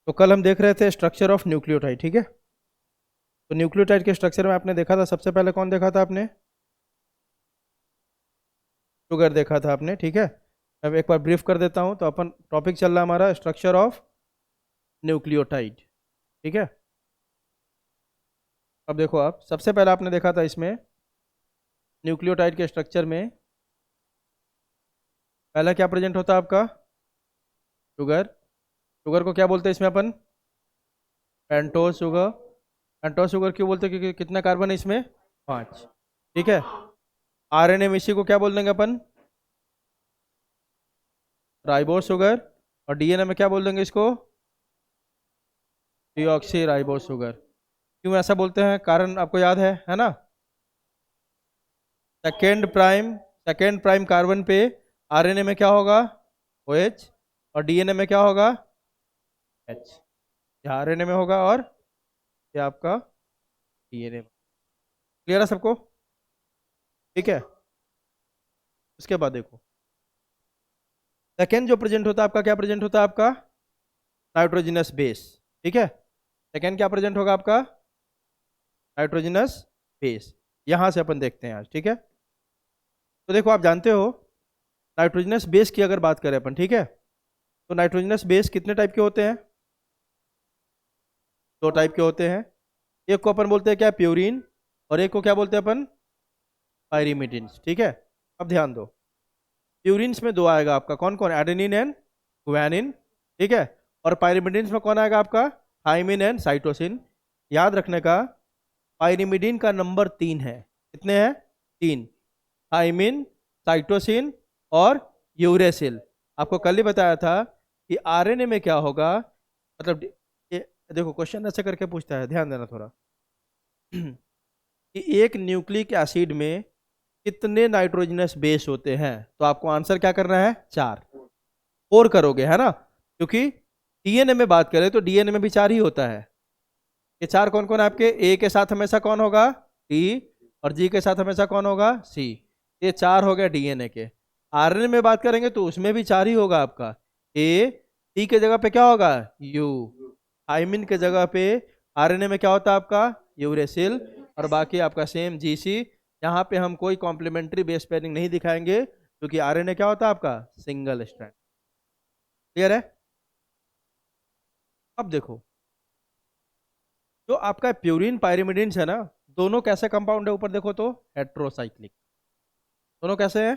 तो कल हम देख रहे थे स्ट्रक्चर ऑफ न्यूक्लियोटाइड, ठीक है। तो न्यूक्लियोटाइड के स्ट्रक्चर में आपने देखा था, सबसे पहले कौन देखा था आपने? शुगर देखा था आपने, ठीक है। अब एक बार ब्रीफ कर देता हूँ। तो अपन टॉपिक चल रहा है हमारा स्ट्रक्चर ऑफ न्यूक्लियोटाइड, ठीक है। अब देखो, आप सबसे पहले आपने देखा था इसमें न्यूक्लियोटाइड के स्ट्रक्चर में पहला क्या प्रेजेंट होता है आपका? शुगर। शुगर को क्या बोलते हैं इसमें अपन? Pentose sugar. पेंटोज शुगर क्यों बोलते हैं? क्योंकि कितना कार्बन है इसमें? 5, ठीक है। आरएनए में इसी को क्या बोल देंगे अपन? Ribose sugar. और डीएनए में क्या बोल देंगे इसको? Deoxyribose sugar. क्यों ऐसा बोलते हैं? कारण आपको याद है ना? सेकेंड प्राइम कार्बन पे आरएनए में क्या होगा? OH। और डीएनए में क्या होगा? H। ये आरएनए में होगा और ये आपका डीएनए में। क्लियर है सबको? ठीक है। उसके बाद देखो, सेकेंड जो प्रेजेंट होता है आपका, क्या प्रेजेंट होता है आपका? नाइट्रोजनस बेस, ठीक है। सेकेंड क्या प्रेजेंट होगा आपका? Nitrogenous base. यहां से अपन देखते हैं आज, ठीक है। तो देखो, आप जानते हो नाइट्रोजनस बेस की अगर बात करें अपन, ठीक है, तो नाइट्रोजनस बेस कितने टाइप के होते हैं? 2 टाइप के होते हैं। एक को अपन बोलते हैं क्या? प्यूरिन। और एक को क्या बोलते हैं अपन? पायरिमिडिन्स, ठीक है। अब ध्यान दो, प्यूरिन्स में 2 आएगा आपका, कौन कौन? एडेनिन एंड गुआनिन, ठीक है। और पायरिमिडिन्स में कौन आएगा आपका? Thymine and cytosine. याद रखने का, पायरिमिडिन का नंबर 3 है। कितने हैं? 3। थाइमिन, साइटोसिन और यूरेसिल। आपको कल ही बताया था कि आरएनए में क्या होगा, मतलब ये देखो, क्वेश्चन ऐसे करके पूछता है, ध्यान देना थोड़ा कि एक न्यूक्लिक एसिड में कितने नाइट्रोजनस बेस होते हैं? तो आपको आंसर क्या करना है? 4 करोगे, है ना। क्योंकि डीएनए में बात करें तो डीएनए में भी 4 ही होता है। ये 4 कौन कौन है आपके? ए के साथ हमेशा कौन होगा? टी। और जी के साथ हमेशा कौन होगा? सी। ये 4 हो गए डीएनए के। आरएनए में बात करेंगे तो उसमें भी 4 ही होगा आपका। ए, टी के जगह पे क्या होगा? यू। थाइमिन के जगह पे आरएनए में क्या होता है आपका? यूरेसिल। और बाकी आपका सेम जीसी। यहाँ पे हम कोई कॉम्प्लीमेंट्री बेस पेयरिंग नहीं दिखाएंगे, क्योंकि आरएनए क्या होता है आपका? Single strand. क्लियर है? अब देखो, जो आपका प्यूरिन पायरिमिडिन्स है ना, दोनों कैसे कंपाउंड है? ऊपर देखो तो हेट्रोसाइक्लिक। दोनों कैसे हैं?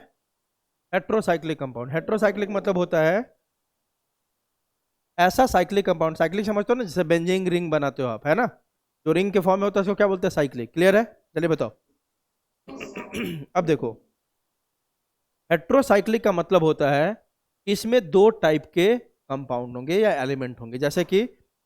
Heterocyclic compound. हेट्रोसाइक्लिक मतलब होता है ऐसा साइक्लिक कंपाउंड। साइक्लिक समझते हो ना, जैसे बेंजीन रिंग बनाते हो आप, है ना। जो रिंग के फॉर्म में होता है उसको क्या बोलते हैं? साइक्लिक। क्लियर है? चलिए बताओ अब देखो, हेट्रोसाइक्लिक का मतलब होता है कि इसमें 2 टाइप के कंपाउंड होंगे या एलिमेंट होंगे। जैसे कि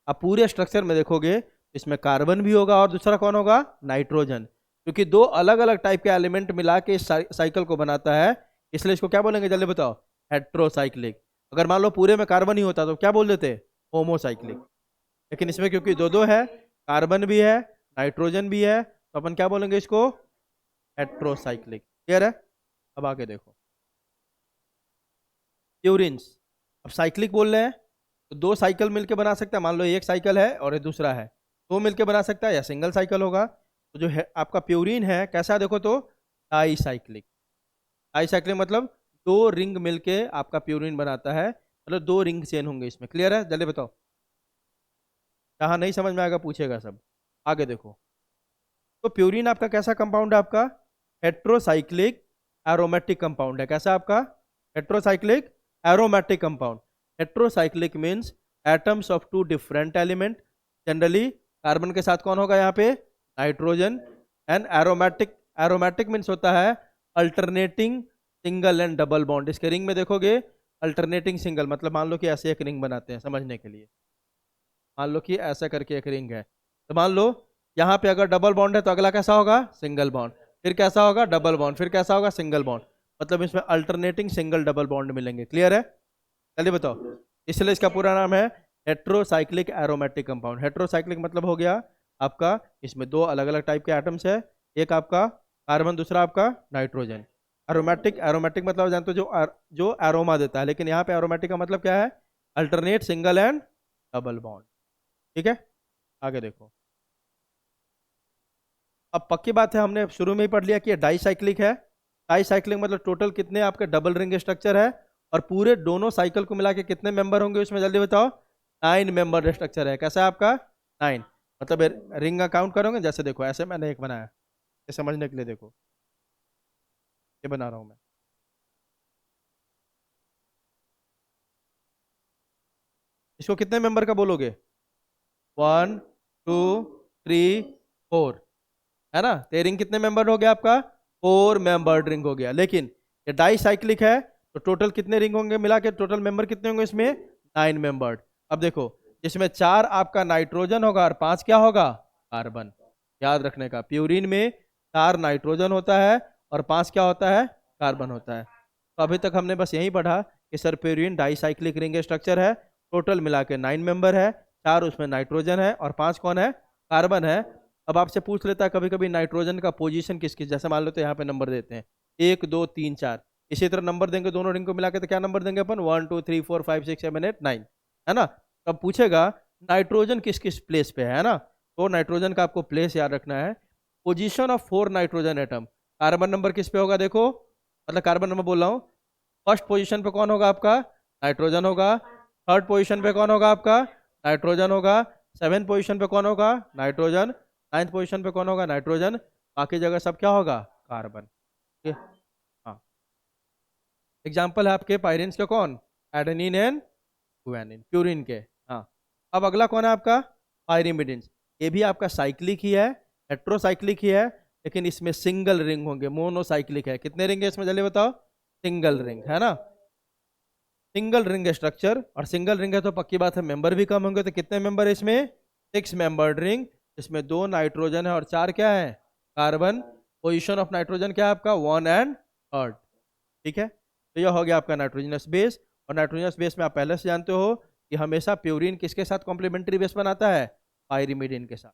आप पूरे स्ट्रक्चर में देखोगे, इसमें कार्बन भी होगा और दूसरा कौन होगा? नाइट्रोजन। क्योंकि 2 अलग अलग टाइप के एलिमेंट मिला के इस साइकिल को बनाता है, इसलिए इसको क्या बोलेंगे? जल्दी बताओ। हेट्रोसाइक्लिक। अगर मान लो पूरे में कार्बन ही होता तो क्या बोल देते? होमोसाइक्लिक। लेकिन इसमें क्योंकि 2 है, कार्बन भी है, नाइट्रोजन भी है, तो अपन क्या बोलेंगे इसको? हेट्रोसाइक्लिक। क्लियर है? अब आगे देखो, प्यूरिन्स। अब साइक्लिक बोल रहे हैं तो 2 साइकिल मिलके बना सकता है। मान लो एक साइकिल है और ये दूसरा है, तो मिलके बना सकता है, या सिंगल साइकिल होगा। तो जो है आपका प्यूरिन है, कैसा है देखो तो? Die cyclic. डाई साइक्लिक मतलब 2 रिंग मिलके आपका प्यूरिन बनाता है, मतलब 2 रिंग चेन होंगे इसमें। क्लियर है? जल्दी बताओ, जहाँ नहीं समझ में आएगा पूछेगा सब। आगे देखो, तो प्यूरिन आपका कैसा कंपाउंड है? आपका हेट्रोसाइक्लिक एरोमेटिक कंपाउंड है। कैसा आपका? Heterocyclic aromatic compound. Heterocyclic means atoms of 2 different element. Generally carbon के साथ कौन होगा यहाँ पे? Nitrogen. And aromatic, aromatic means होता है alternating single and double bond. इसके रिंग में देखोगे अल्टरनेटिंग सिंगल, मतलब मान लो कि ऐसे एक रिंग बनाते हैं समझने के लिए। मान लो कि ऐसा करके एक रिंग है, तो मान लो यहाँ पे अगर डबल बॉन्ड है तो अगला कैसा होगा? Single bond. फिर कैसा होगा? Double bond. फिर कैसा होगा? Single bond. मतलब इसमें अल्टरनेटिंग सिंगल डबल बॉन्ड मिलेंगे। क्लियर है? चलिए बताओ, इसलिए इसका पूरा नाम है हेट्रोसाइक्लिक एरोमेटिक कंपाउंड। हेट्रोसाइक्लिक मतलब हो गया आपका, इसमें 2 अलग अलग टाइप के एटम्स है, एक आपका कार्बन, दूसरा आपका नाइट्रोजन। एरोमेटिक, एरोमेटिक मतलब जानते हो जो एरोमा देता है, लेकिन यहाँ पे एरोमेटिक का मतलब क्या है? Alternate single and double bond. ठीक है, आगे देखो। अब पक्की बात है, हमने शुरू में ही पढ़ लिया कि ये डाई साइक्लिक है। डाई साइक्लिक मतलब टोटल कितने आपके डबल रिंग स्ट्रक्चर है, और पूरे दोनों साइकिल को मिला के कितने मेंबर होंगे उसमें, जल्दी बताओ। 9 मेंबर स्ट्रक्चर है। कैसा है आपका? 9। मतलब रिंग का काउंट करोगे, जैसे देखो ऐसे मैंने एक बनाया, ये समझने के लिए देखो, ये बना रहा हूँ मैं। इसको कितने मेंबर का बोलोगे? 1, 2, 3, 4, है ना? तो रिंग कितने मेंबर हो गया आपका? 4 मेंबर्ड रिंग हो गया। लेकिन ये डाई साइक्लिक है, तो टोटल कितने रिंग होंगे मिला के, टोटल मेंबर कितने होंगे इसमें? 9 मेंबर्ड। अब देखो, जिसमें 4 आपका नाइट्रोजन होगा और 5 क्या होगा? कार्बन। याद रखने का, प्यूरिन में 4 नाइट्रोजन होता है और 5 क्या होता है? कार्बन होता है। तो अभी तक हमने बस यही पढ़ा कि सर प्यूरिन डाईसाइक्लिक रिंग स्ट्रक्चर है, टोटल मिला के 9 मेंबर है, 4 उसमें नाइट्रोजन है और 5 कौन है? कार्बन है। अब आपसे पूछ लेता है कभी कभी नाइट्रोजन का पोजीशन किस किस, जैसे मान लो तो यहाँ पे नंबर देते हैं 1 2 3 4, इसी तरह नंबर देंगे दोनों रिंग को मिला के, तो क्या नंबर देंगे अपन? 1 2 3 4 5 6 7 8 9, है ना? तब पूछेगा नाइट्रोजन किस किस प्लेस पे है ना? तो नाइट्रोजन का आपको प्लेस याद रखना है। Position of 4 nitrogen atom, carbon number किस पे होगा देखो, मतलब कार्बन नंबर बोल रहा हूँ। फर्स्ट पोजीशन पे कौन होगा आपका? नाइट्रोजन होगा। थर्ड पोजीशन पे कौन होगा आपका? नाइट्रोजन होगा। सेवेंथ पोजीशन पे कौन होगा? नाइट्रोजन। नाइन्थ पोजीशन पे कौन होगा? नाइट्रोजन। बाकी जगह सब क्या होगा? कार्बन। ठीक है? हाँ। एग्जाम्पल है आपके पायरिन्स के कौन? एडेनिन एंड गुआनिन, प्यूरिन के। हाँ। अब अगला कौन है आपका? पायरिमिडिन। ये भी आपका साइक्लिक ही है, हेट्रोसाइक्लिक ही है, लेकिन इसमें सिंगल रिंग होंगे, मोनोसाइक्लिक है। कितने रिंग है इसमें जल्दी बताओ? सिंगल रिंग, है ना? सिंगल रिंग स्ट्रक्चर, और सिंगल रिंग है तो पक्की बात है मेंबर भी कम होंगे। तो कितने मेंबर है इसमें? 6 मेंबर्ड रिंग। इसमें 2 नाइट्रोजन है और 4 क्या है? कार्बन। पोजीशन ऑफ नाइट्रोजन क्या है आपका? 1 एंड थर्ड। ठीक है, तो यह हो गया आपका नाइट्रोजनस बेस। और नाइट्रोजनस बेस में आप पहले से जानते हो कि हमेशा प्यूरिन किसके साथ कॉम्प्लीमेंट्री बेस बनाता है? पायरिमिडिन के साथ,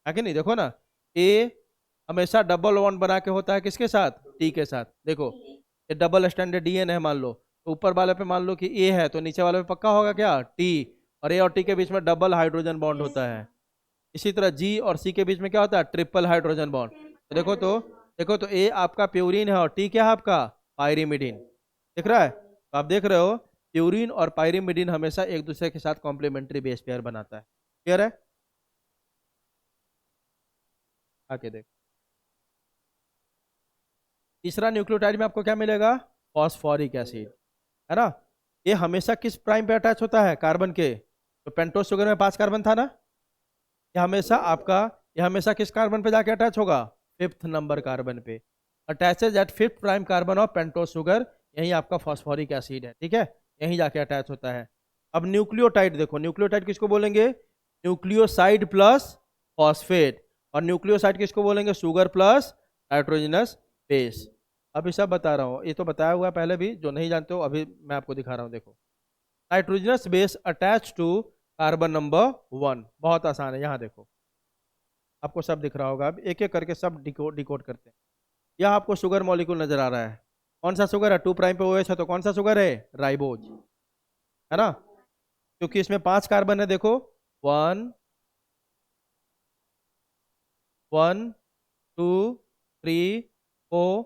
है कि नहीं? देखो ना, ए हमेशा डबल बॉन्ड बना के होता है किसके साथ? टी के साथ। देखो, ये डबल स्टैंडर्ड डीएनए है मान लो, तो ऊपर वाले पे मान लो कि ए है, तो नीचे वाले पे पक्का होगा क्या? टी। और ए और टी के बीच में डबल हाइड्रोजन बॉन्ड होता है। इसी तरह जी और सी के बीच में क्या होता है? Triple hydrogen bond. तो देखो तो ए आपका प्यूरिन है और टी क्या है आपका? पायरिमिडिन। दिख रहा है? तो आप देख रहे हो, प्यूरिन और पायरिमिडिन हमेशा एक दूसरे के साथ कॉम्प्लीमेंट्री बेस पेयर बनाता है। क्लियर है? आके देख, तीसरा न्यूक्लियोटाइड में आपको क्या मिलेगा? फॉस्फोरिक एसिड, है ना? ये हमेशा किस प्राइम पे अटैच होता है? कार्बन के। तो पेंटोस शुगर में 5 कार्बन था ना? ये हमेशा आपका, ये हमेशा किस कार्बन पे जाके अटैच होगा? 5th नंबर कार्बन पे। Attaches at 5th prime carbon of pentose sugar, यही आपका फॉस्फोरिक एसिड है। ठीक है, यही जाके अटैच होता है। अब न्यूक्लियोटाइड देखो, न्यूक्लियोटाइड किसको बोलेंगे? Nucleoside plus phosphate. और न्यूक्लियोसाइड किसको बोलेंगे? Sugar plus nitrogenous base. अभी सब बता रहा हूँ, ये तो बताया हुआ है पहले भी, जो नहीं जानते हो अभी मैं आपको दिखा रहा हूँ। देखो, nitrogenous base attach to carbon number 1, बहुत आसान है। यहाँ देखो, आपको सब दिख रहा होगा, अब एक एक करके सब डिकोड डिकोड करते हैं। यहाँ आपको शुगर मॉलिक्यूल नजर आ रहा है, कौन सा शुगर है? 2 प्राइम पे OH है, तो कौन सा शुगर है? राइबोज, है ना? क्योंकि इसमें 5 कार्बन है, देखो, 1 1 2 3 4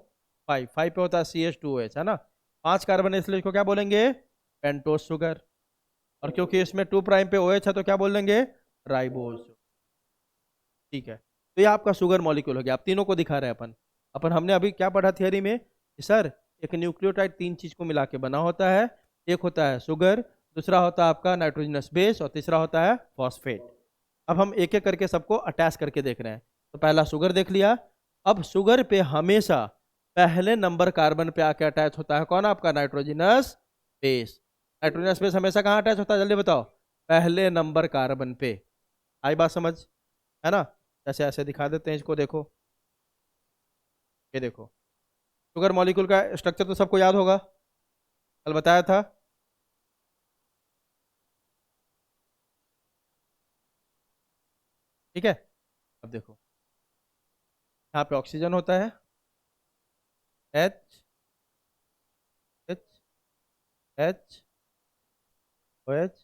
5, 5 पे होता है CH2OH, है ना? 5 कार्बन है, इसलिए इसको क्या बोलेंगे? Pentose sugar. और क्योंकि इसमें 2 प्राइम पे OH है, तो क्या बोल देंगे? राइबोज। ठीक है, तो ये आपका शुगर मॉलिक्यूल हो गया। आप तीनों को दिखा रहे हैं अपन। अपन हमने अभी क्या पढ़ा थियरी में कि सर एक न्यूक्लियोटाइड 3 चीज को मिला के बना होता है। एक होता है शुगर, दूसरा होता है आपका नाइट्रोजनस बेस, और तीसरा होता है फॉस्फेट। अब हम एक एक करके सबको अटैच करके देख रहे हैं। तो पहला शुगर देख लिया। अब शुगर पे हमेशा पहले नंबर कार्बन पे आके अटैच होता है कौन? आपका नाइट्रोजनस बेस। नाइट्रोजनस बेस हमेशा कहाँ अटैच होता है जल्दी बताओ? पहले नंबर कार्बन पे। आई बात समझ, है ना? ऐसे ऐसे दिखा देते हैं इसको, देखो, ये देखो, शुगर मॉलिक्यूल का स्ट्रक्चर तो सबको याद होगा, कल बताया था। ठीक है, अब देखो, यहाँ पे ऑक्सीजन होता है, H H H OH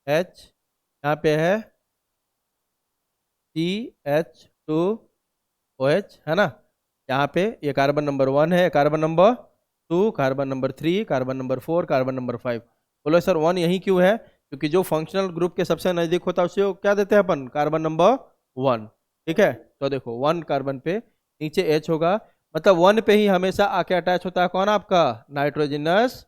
H यहाँ पे है CH2OH, है ना। यहाँ पे ये कार्बन नंबर 1 है, carbon number 2, carbon number 3, carbon number 4, carbon number 5। बोलो सर 1 यही क्यों है? क्योंकि जो फंक्शनल ग्रुप के सबसे नजदीक होता है उसे वो क्या देते हैं अपन? Carbon number 1। ठीक है, तो देखो 1 कार्बन पे नीचे H होगा, मतलब 1 पे ही हमेशा आके अटैच होता है कौन? आपका नाइट्रोजनस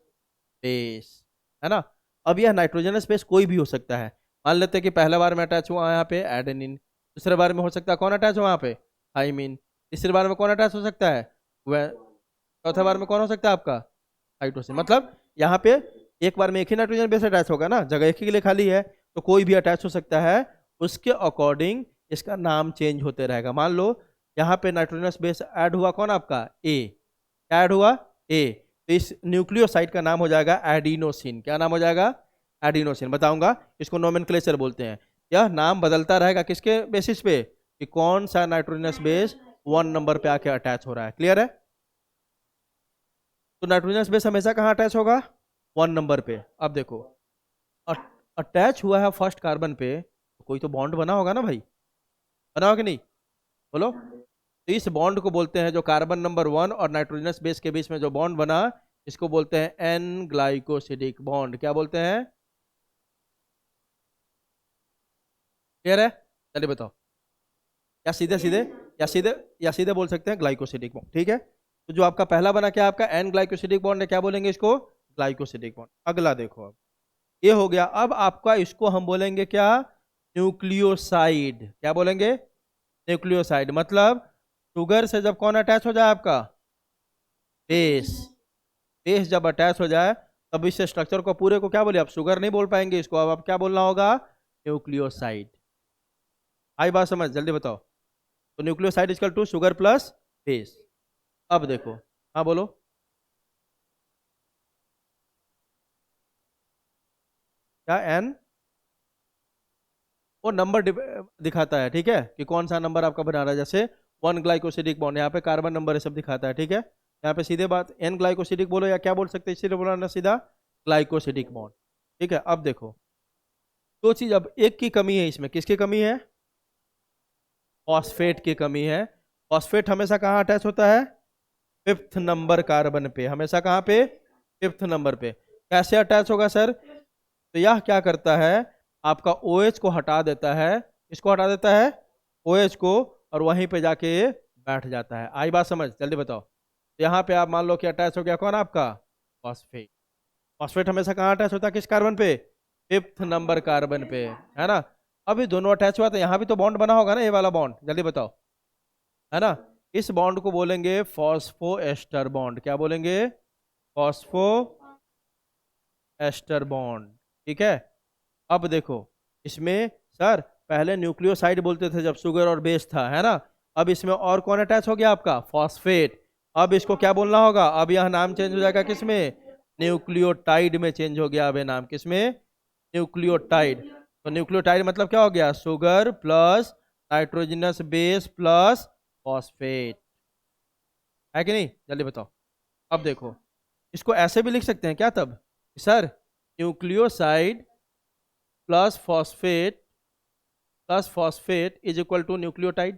बेस, है ना। अब यह नाइट्रोजनस बेस कोई भी हो सकता है। मान लेते हैं कि पहला बार में अटैच हुआ यहाँ पे एडेनिन, दूसरे बार में हो सकता है कौन अटैच हो वहाँ पे? थाइमिन। तीसरी बार में कौन अटैच हो सकता है? वह। चौथे बार में कौन हो सकता है आपका? हाइड्रोजन। मतलब यहाँ पे एक बार में एक ही नाइट्रोजन बेस अटैच होगा ना, जगह एक ही के लिए खाली है, तो कोई भी अटैच हो सकता है। उसके अकॉर्डिंग इसका नाम चेंज होते रहेगा। मान लो यहाँ पे नाइट्रोजनस बेस ऐड हुआ कौन आपका? ए। क्या ऐड हुआ? ए। तो इस न्यूक्लियोसाइड का नाम हो जाएगा एडिनोसिन। क्या नाम हो जाएगा? एडिनोसिन। बताऊंगा, इसको नोमेनक्लेचर बोलते हैं। यह नाम बदलता रहेगा किसके बेसिस पे? कि कौन सा नाइट्रोजनस बेस 1 नंबर पे आके अटैच हो रहा है। क्लियर है? तो नाइट्रोजनस बेस हमेशा कहाँ अटैच होगा? 1 नंबर पे। अब देखो अटैच हुआ है फर्स्ट कार्बन पे, तो कोई तो बॉन्ड बना होगा ना भाई, बना होगा कि नहीं? बोलो। तो इस बॉन्ड को बोलते हैं, जो कार्बन नंबर 1 और नाइट्रोजनस बेस के बीच में जो बॉन्ड बना, इसको बोलते हैं एन ग्लाइकोसिडिक बॉन्ड। क्या बोलते हैं? क्लियर है? चलिए बताओ। या सीधे सीधे या सीधे या सीधे बोल सकते हैं ग्लाइकोसिडिक बॉन्ड। ठीक है, तो जो आपका पहला बना क्या? आपका एन ग्लाइकोसिडिक बॉन्ड है। क्या बोलेंगे इसको? Glycosidic bond. अगला देखो, अब ये हो गया। अब आपका इसको हम बोलेंगे क्या? न्यूक्लियोसाइड। क्या बोलेंगे? न्यूक्लियोसाइड। मतलब शुगर से जब कौन अटैच हो जाए आपका? बेस। बेस जब अटैच हो जाए तब इस स्ट्रक्चर को पूरे को क्या बोले? आप शुगर नहीं बोल पाएंगे इसको, अब आप क्या बोलना होगा? न्यूक्लियोसाइड। आई बात समझ? जल्दी बताओ। तो nucleoside equal to sugar plus base. अब देखो, हाँ बोलो। क्या? एन वो नंबर दिखाता है, ठीक है, कि कौन सा नंबर आपका बना रहा है। जैसे 1 ग्लाइकोसिडिक बॉन्ड, यहाँ पे कार्बन नंबर है सब दिखाता है, ठीक है। यहाँ पे सीधे बात एन ग्लाइकोसिडिक बोलो या क्या बोल सकते हैं, इसीलिए बोला ना सीधा ग्लाइकोसिडिक बॉन्ड। ठीक है, अब देखो दो चीज, अब एक की कमी है इसमें। किसकी कमी है? फॉस्फेट की कमी है। फॉस्फेट हमेशा कहाँ अटैच होता है? 5th नंबर कार्बन पे। हमेशा कहाँ पे? 5th नंबर पे। कैसे अटैच होगा सर? तो यह क्या करता है, आपका OH को हटा देता है। इसको हटा देता है OH को, और वहीं पे जाके ये बैठ जाता है। आई बात समझ? जल्दी बताओ। तो यहाँ पे आप मान लो कि अटैच हो गया कौन आपका? फॉस्फेट। फॉस्फेट हमेशा कहाँ अटैच होता है? किस कार्बन पे? 5th नंबर कार्बन पे, है ना। अभी दोनों अटैच हुआ तो यहाँ भी तो बॉन्ड बना होगा ना, ये वाला बॉन्ड। जल्दी बताओ, है ना। इस बॉन्ड को बोलेंगे फॉस्फो एस्टर बॉन्ड। क्या बोलेंगे? Phospho ester bond. ठीक है, अब देखो इसमें सर पहले न्यूक्लियोसाइड बोलते थे जब शुगर और बेस था, है ना। अब इसमें और कौन अटैच हो गया आपका? फॉस्फेट। अब इसको क्या बोलना होगा? अब यह नाम चेंज हो जाएगा किसमें? न्यूक्लियोटाइड में चेंज हो गया अब ये नाम। किसमें? न्यूक्लियोटाइड। तो न्यूक्लियोटाइड मतलब क्या हो गया? Sugar plus nitrogenous base plus phosphate, है कि नहीं? जल्दी बताओ। अब देखो इसको ऐसे भी लिख सकते हैं क्या तब? Sir nucleoside plus phosphate is equal to nucleotide,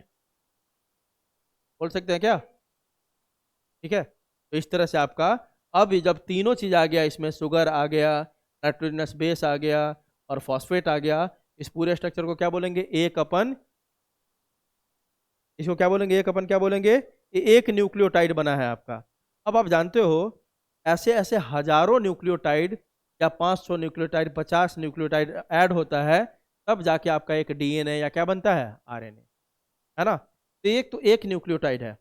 बोल सकते हैं क्या? ठीक है, तो इस तरह से आपका, अब ये जब तीनों चीज आ गया, इसमें शुगर आ गया, नाइट्रोजनस बेस आ गया और फॉस्फेट आ गया, इस पूरे स्ट्रक्चर को क्या बोलेंगे? एक अपन। इसको क्या बोलेंगे? एक अपन क्या बोलेंगे? ये एक न्यूक्लियोटाइड बना है आपका। अब आप जानते हो ऐसे ऐसे हजारों न्यूक्लियोटाइड, या 500 न्यूक्लियोटाइड, 50 न्यूक्लियोटाइड ऐड होता है, तब जाके आपका एक DNA या क्या बनता है? RNA, है ना। तो एक न्यूक्लियोटाइड है।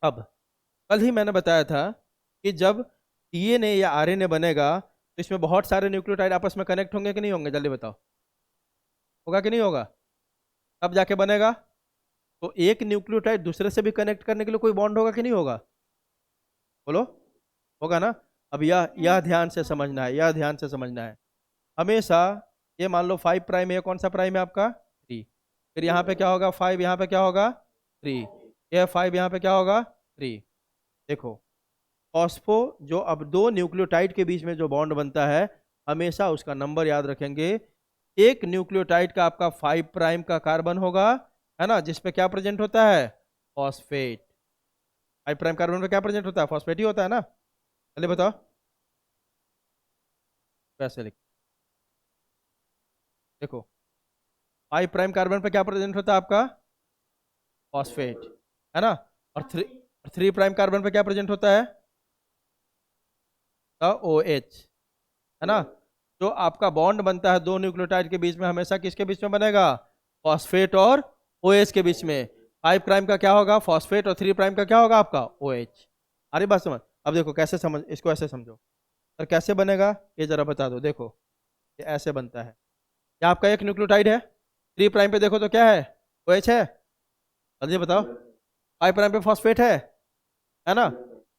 अब कल ही मैंने बताया था कि जब DNA या RNA बनेगा तो इसमें बहुत सारे न्यूक्लियोटाइड आपस में कनेक्ट होंगे कि नहीं होंगे? जल्दी बताओ, होगा कि नहीं होगा? तब जाके बनेगा। तो एक न्यूक्लियोटाइड दूसरे से भी कनेक्ट करने के लिए कोई बॉन्ड होगा कि नहीं होगा? बोलो, होगा ना। अब यह ध्यान से समझना है, यह ध्यान से समझना है हमेशा। ये मान लो 5 प्राइम है, कौन सा प्राइम है आपका? 3। फिर यहाँ पे क्या होगा? 5, यहाँ पे क्या होगा? 3। यह 5 यहाँ पे क्या होगा? 3। देखो फॉस्फो, जो अब दो न्यूक्लियोटाइड के बीच में जो बॉन्ड बनता है, हमेशा उसका नंबर याद रखेंगे। एक न्यूक्लियोटाइड का आपका 5 प्राइम का कार्बन होगा, है ना, जिसपे क्या प्रेजेंट होता है, फॉस्फेट। 5 प्राइम कार्बन पे क्या प्रेजेंट होता है, फॉस्फेट ही होता है ना। चलिए बताओ कैसे लिख, देखो 5 प्राइम कार्बन पे क्या प्रेजेंट होता है आपका, फॉस्फेट, है ना। और 3 प्राइम कार्बन पे क्या प्रेजेंट होता है, ओ एच, है ना। जो आपका बॉन्ड बनता है दो न्यूक्लियोटाइड के बीच में, हमेशा किसके बीच में बनेगा, फॉस्फेट और ओ एच के बीच में। 5 प्राइम का क्या होगा, फॉस्फेट, और 3 प्राइम का क्या होगा आपका, ओ एच। अरे बात समझ। अब देखो कैसे समझ, इसको ऐसे समझो सर, कैसे बनेगा ये जरा बता दो। देखो ये ऐसे बनता है, ये आपका एक न्यूक्लियोटाइड है, 3 प्राइम पे देखो तो क्या है, ओ एच है। जल्दी बताओ, 5 प्राइम पे फॉस्फेट है ना।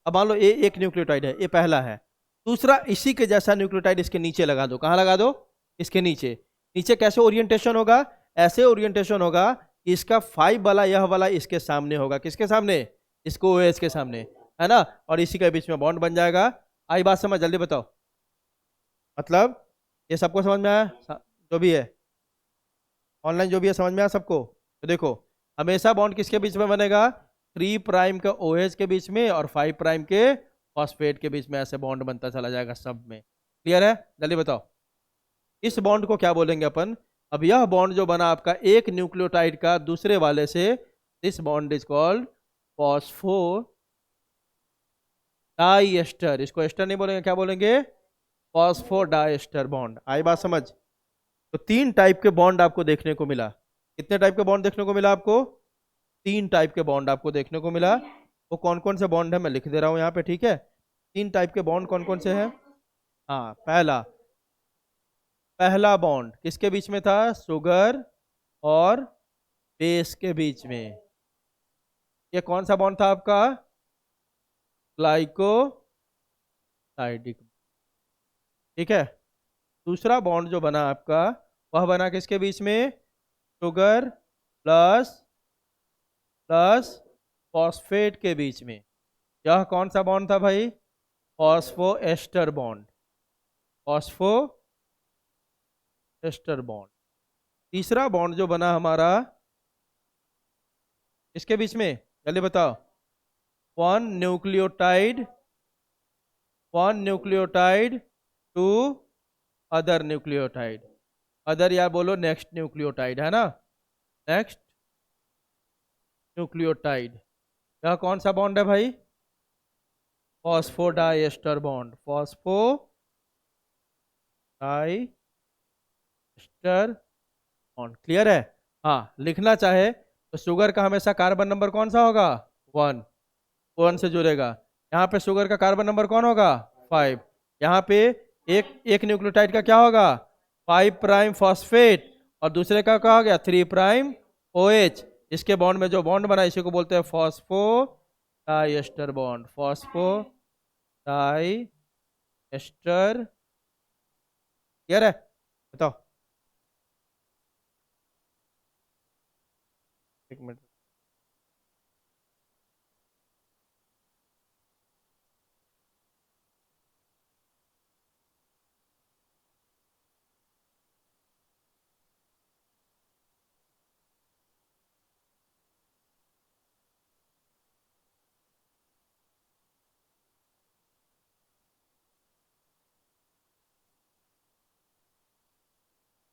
अब मान लो ये एक न्यूक्लियोटाइड है, ये पहला है। दूसरा इसी के जैसा न्यूक्लियोटाइड इसके नीचे लगा दो, कहाँ लगा दो, इसके नीचे। नीचे कैसे ओरिएंटेशन होगा, ऐसे ओरिएंटेशन होगा कि इसका 5 वाला, यह वाला इसके सामने होगा, किसके सामने, इसको OH के सामने, है ना। और इसी के बीच में बॉन्ड बन जाएगा। आई बात समझ, जल्दी बताओ। मतलब ये सबको समझ में आया, जो भी है ऑनलाइन, जो भी है समझ में आया सबको। तो देखो हमेशा बॉन्ड किसके बीच में बनेगा, 3 प्राइम का OH के बीच में और 5 प्राइम के फॉस्फेट के बीच में, ऐसे बॉन्ड बनता चला जाएगा सब में। क्लियर है, जल्दी बताओ इस बॉन्ड को क्या बोलेंगे अपन। अब यह बॉन्ड जो बना आपका एक न्यूक्लियोटाइड का दूसरे वाले से, this bond is called phospho diester. इसको एस्टर नहीं बोलेंगे, क्या बोलेंगे, फॉस्फोडाइएस्टर बॉन्ड। आई बात समझ। तो 3 टाइप के बॉन्ड आपको देखने को मिला। कितने टाइप के बॉन्ड देखने को मिला आपको, 3 टाइप के बॉन्ड आपको देखने को मिला। वो कौन कौन से बॉन्ड है मैं लिख दे रहा हूं यहाँ पे, ठीक है। 3 टाइप के बॉन्ड कौन कौन से हैं। हाँ, पहला बॉन्ड किसके बीच में था, शुगर और बेस के बीच में। ये कौन सा बॉन्ड था आपका, ग्लाइकोसाइडिक, ठीक है। दूसरा बॉन्ड जो बना आपका, वह बना किसके बीच में, शुगर प्लस प्लस फॉस्फेट के बीच में। यह कौन सा बॉन्ड था भाई, phospho ester bond, phospho ester bond. तीसरा बॉन्ड जो बना हमारा इसके बीच में, जल्दी बताओ, one nucleotide to other nucleotide. Other या बोलो नेक्स्ट न्यूक्लियोटाइड, है ना, नेक्स्ट न्यूक्लियोटाइड। यह कौन सा बॉन्ड है भाई, phosphodiester bond, phosphodiester bond. Clear है। हाँ, लिखना चाहे तो शुगर का हमेशा कार्बन नंबर कौन सा होगा, 1, 1 से जुड़ेगा। यहाँ पे शुगर का कार्बन नंबर कौन होगा, 5। यहाँ पे एक न्यूक्लियोटाइड का क्या होगा, 5 प्राइम फॉस्फेट, और दूसरे का क्या हो गया, 3 प्राइम OH। इसके बॉन्ड में जो बॉन्ड बना इसी को बोलते हैं phospho diester bond, phospho diester. Clear है, बताओ। एक मिनट,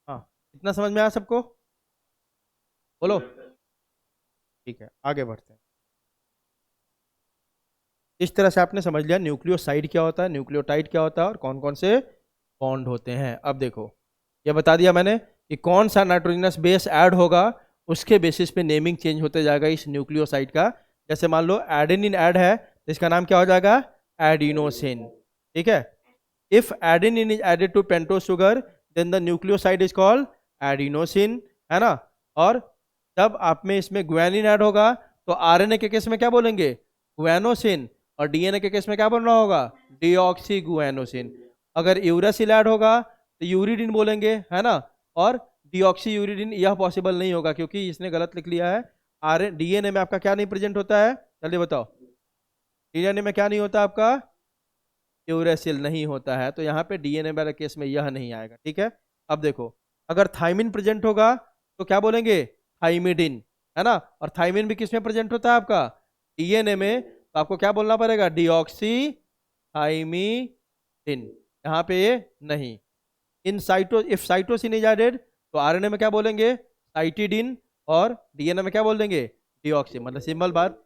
हाँ इतना समझ में आया सबको, बोलो। ठीक है, आगे बढ़ते हैं। इस तरह से आपने समझ लिया न्यूक्लियोसाइड क्या होता है, न्यूक्लियोटाइड क्या होता है, और कौन कौन से बॉन्ड होते हैं। अब देखो ये बता दिया मैंने कि कौन सा नाइट्रोजनस बेस ऐड होगा, उसके बेसिस पे नेमिंग चेंज होते जाएगा इस न्यूक्लियोसाइड का। जैसे मान लो एडेनिन ऐड है तो इसका नाम क्या हो जाएगा, एडिनोसिन, ठीक है। If adenine is added to pentose sugar then the nucleoside is called adenosine, है ना। और जब आप में इसमें ग्वानिन ऐड होगा तो RNA के केस में क्या बोलेंगे, ग्वानोसिन, और DNA के केस में क्या बन रहा होगा, डीऑक्सी गुआनोसिन। अगर यूरासिल ऐड होगा तो यूरिडिन बोलेंगे, है ना। और डीऑक्सी यूरिडिन यह पॉसिबल नहीं होगा क्योंकि इसने गलत लिख लिया है। DNA में आपका क्या नहीं प्रेजेंट होता है, जल्दी बताओ। DNA में क्या नहीं होता आपका, यूरासिल नहीं होता है, तो यहाँ पे DNA वाले केस में यह नहीं आएगा, ठीक है। अब देखो अगर थाइमिन प्रेजेंट होगा तो क्या बोलेंगे, थाइमिडिन, है ना। और थाइमिन भी किसमें प्रेजेंट होता है आपका, डीएनए में, तो आपको क्या बोलना पड़ेगा, डीऑक्सी थाइमिडिन। यहाँ पे ये नहीं। In cyto if cytosine is added तो आरएनए में क्या बोलेंगे, साइटिडिन। और डीएनए में क्या बोल देंगे, डीऑक्सी। मतलब सिंपल बात,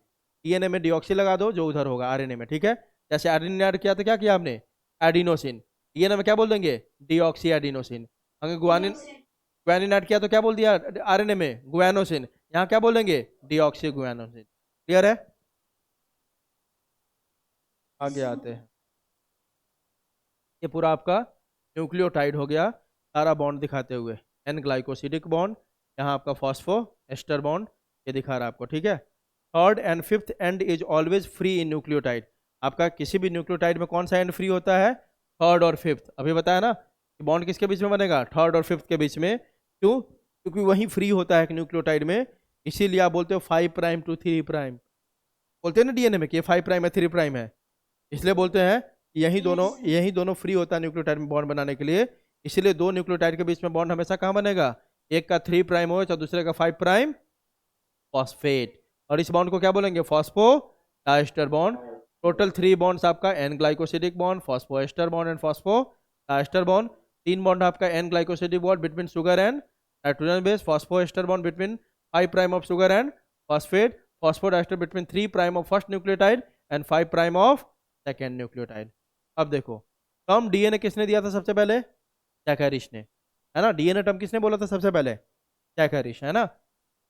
डीएनए में डीऑक्सी लगा दो जो उधर होगा आरएनए में, ठीक है। जैसे एडेनिन ऐड किया तो क्या किया आपने, एडिनोसिन। डीएनए में क्या बोल देंगे, डीऑक्सी एडिनोसिन। अगर गुआनिन गुआनिन ऐड किया तो क्या बोल दिया आरएनए में, गुआनोसिन। यहाँ क्या बोलेंगे, डीऑक्सी गुआनोसिन। क्लियर है। आगे आते हैं, ये पूरा आपका न्यूक्लियोटाइड हो गया, सारा बॉन्ड दिखाते हुए। एन ग्लाइकोसिडिक बॉन्ड, यहाँ आपका फॉस्फो एस्टर बॉन्ड, ये दिखा रहा है आपको, ठीक है। Third and fifth and is always free in nucleotide. आपका किसी भी न्यूक्लियोटाइड में कौन सा एंड फ्री होता है, थर्ड और फिफ्थ। अभी बताया ना कि बॉन्ड किसके बीच में बनेगा, थर्ड और फिफ्थ के बीच में। क्यों, क्योंकि वही फ्री होता है न्यूक्लियोटाइड में। इसीलिए आप बोलते हो 5' to 3'। बोलते हैं ना डीएनए में कि 5' है 3' है, इसलिए बोलते हैं कि यही दोनों फ्री होता है न्यूक्लियोटाइड में बॉन्ड बनाने के लिए। इसीलिए दो न्यूक्लियोटाइड के बीच में बॉन्ड हमेशा कहाँ बनेगा, एक का 3' हो तो दूसरे का 5', फॉस्फेट। और इस बॉन्ड को क्या बोलेंगे, phosphodiester bond. Total 3 bonds आपका, N glycosidic bond, phospho ester bond and phosphodiester bond. 3 bond आपका, N glycosidic bond between sugar and nitrogen base, phospho ester bond between 5' of sugar and phosphate, phosphodiester between 3' of first nucleotide and 5' of second nucleotide. अब देखो, term DNA किसने दिया था सबसे पहले, जैकरिश ने, है ना। डीएनए टर्म किसने बोला था सबसे पहले, जैकरिश, है ना।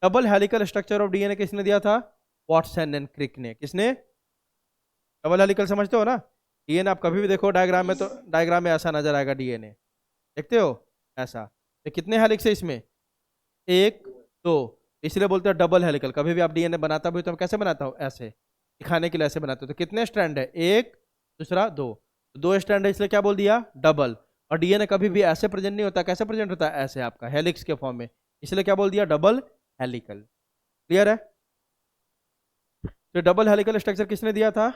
Double helical structure of DNA किसने दिया था, वॉटसन एंड क्रिक ने। किसने, डबल हेलिकल समझते हो ना। डीएनए आप कभी भी देखो डायग्राम में, तो डायग्राम में ऐसा नजर आएगा डीएनए, देखते हो ऐसा। तो कितने हेलिक्स है इसमें, एक, दो। इसलिए बोलते हैं डबल हेलिकल। कभी भी आप डीएनए बनाता भी तो मैं कैसे बनाता हूँ, ऐसे दिखाने के लिए ऐसे बनाते हो। तो कितने स्ट्रैंड है, एक, दूसरा दो, तो 2 स्ट्रैंड है, इसलिए क्या बोल दिया, डबल। और डीएनए कभी भी ऐसे प्रेजेंट नहीं होता, कैसे प्रेजेंट होता है, ऐसे आपका हेलिक्स के फॉर्म में, इसलिए क्या बोल दिया, डबल हेलिकल। क्लियर है। तो डबल हेलिकल स्ट्रक्चर किसने दिया था,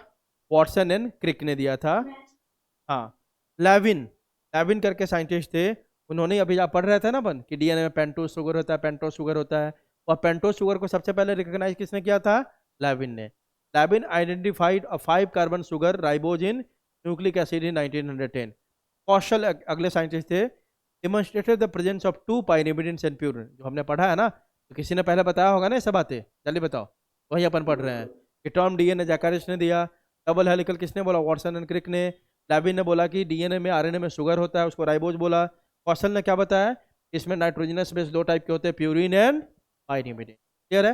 वॉटसन एंड क्रिक ने दिया था। हाँ, लेविन, लेविन करके साइंटिस्ट थे, उन्होंने, अभी आप पढ़ रहे थे ना अपन कि डीएनए में पेंटोस शुगर होता है, पेंटोस शुगर होता है। और पेंटोस शुगर को सबसे पहले रिकॉग्नाइज किसने किया था, लेविन ने। Levene identified a 5 carbon sugar ribose in nucleic acid in 1910। Kossel अगले साइंटिस्ट थे, demonstrated the presence of 2 pyrimidines and purine. जो हमने पढ़ा है ना, तो किसी ने पहले बताया होगा ना ये सब बातें, जल्दी बताओ। वही अपन पढ़ रहे हैं कि टर्म डीएनए जैकरिस ने दिया। डबल हेलिकल किसने बोला, वॉटसन एंड क्रिक ने। लेविन ने बोला कि डीएनए में आरएनए में शुगर होता है, उसको राइबोज बोला। कौशल ने क्या बताया, इसमें नाइट्रोजनस बेस 2 टाइप के होते हैं, प्यूरिन एंड पाइरिमिडिन। क्लियर है।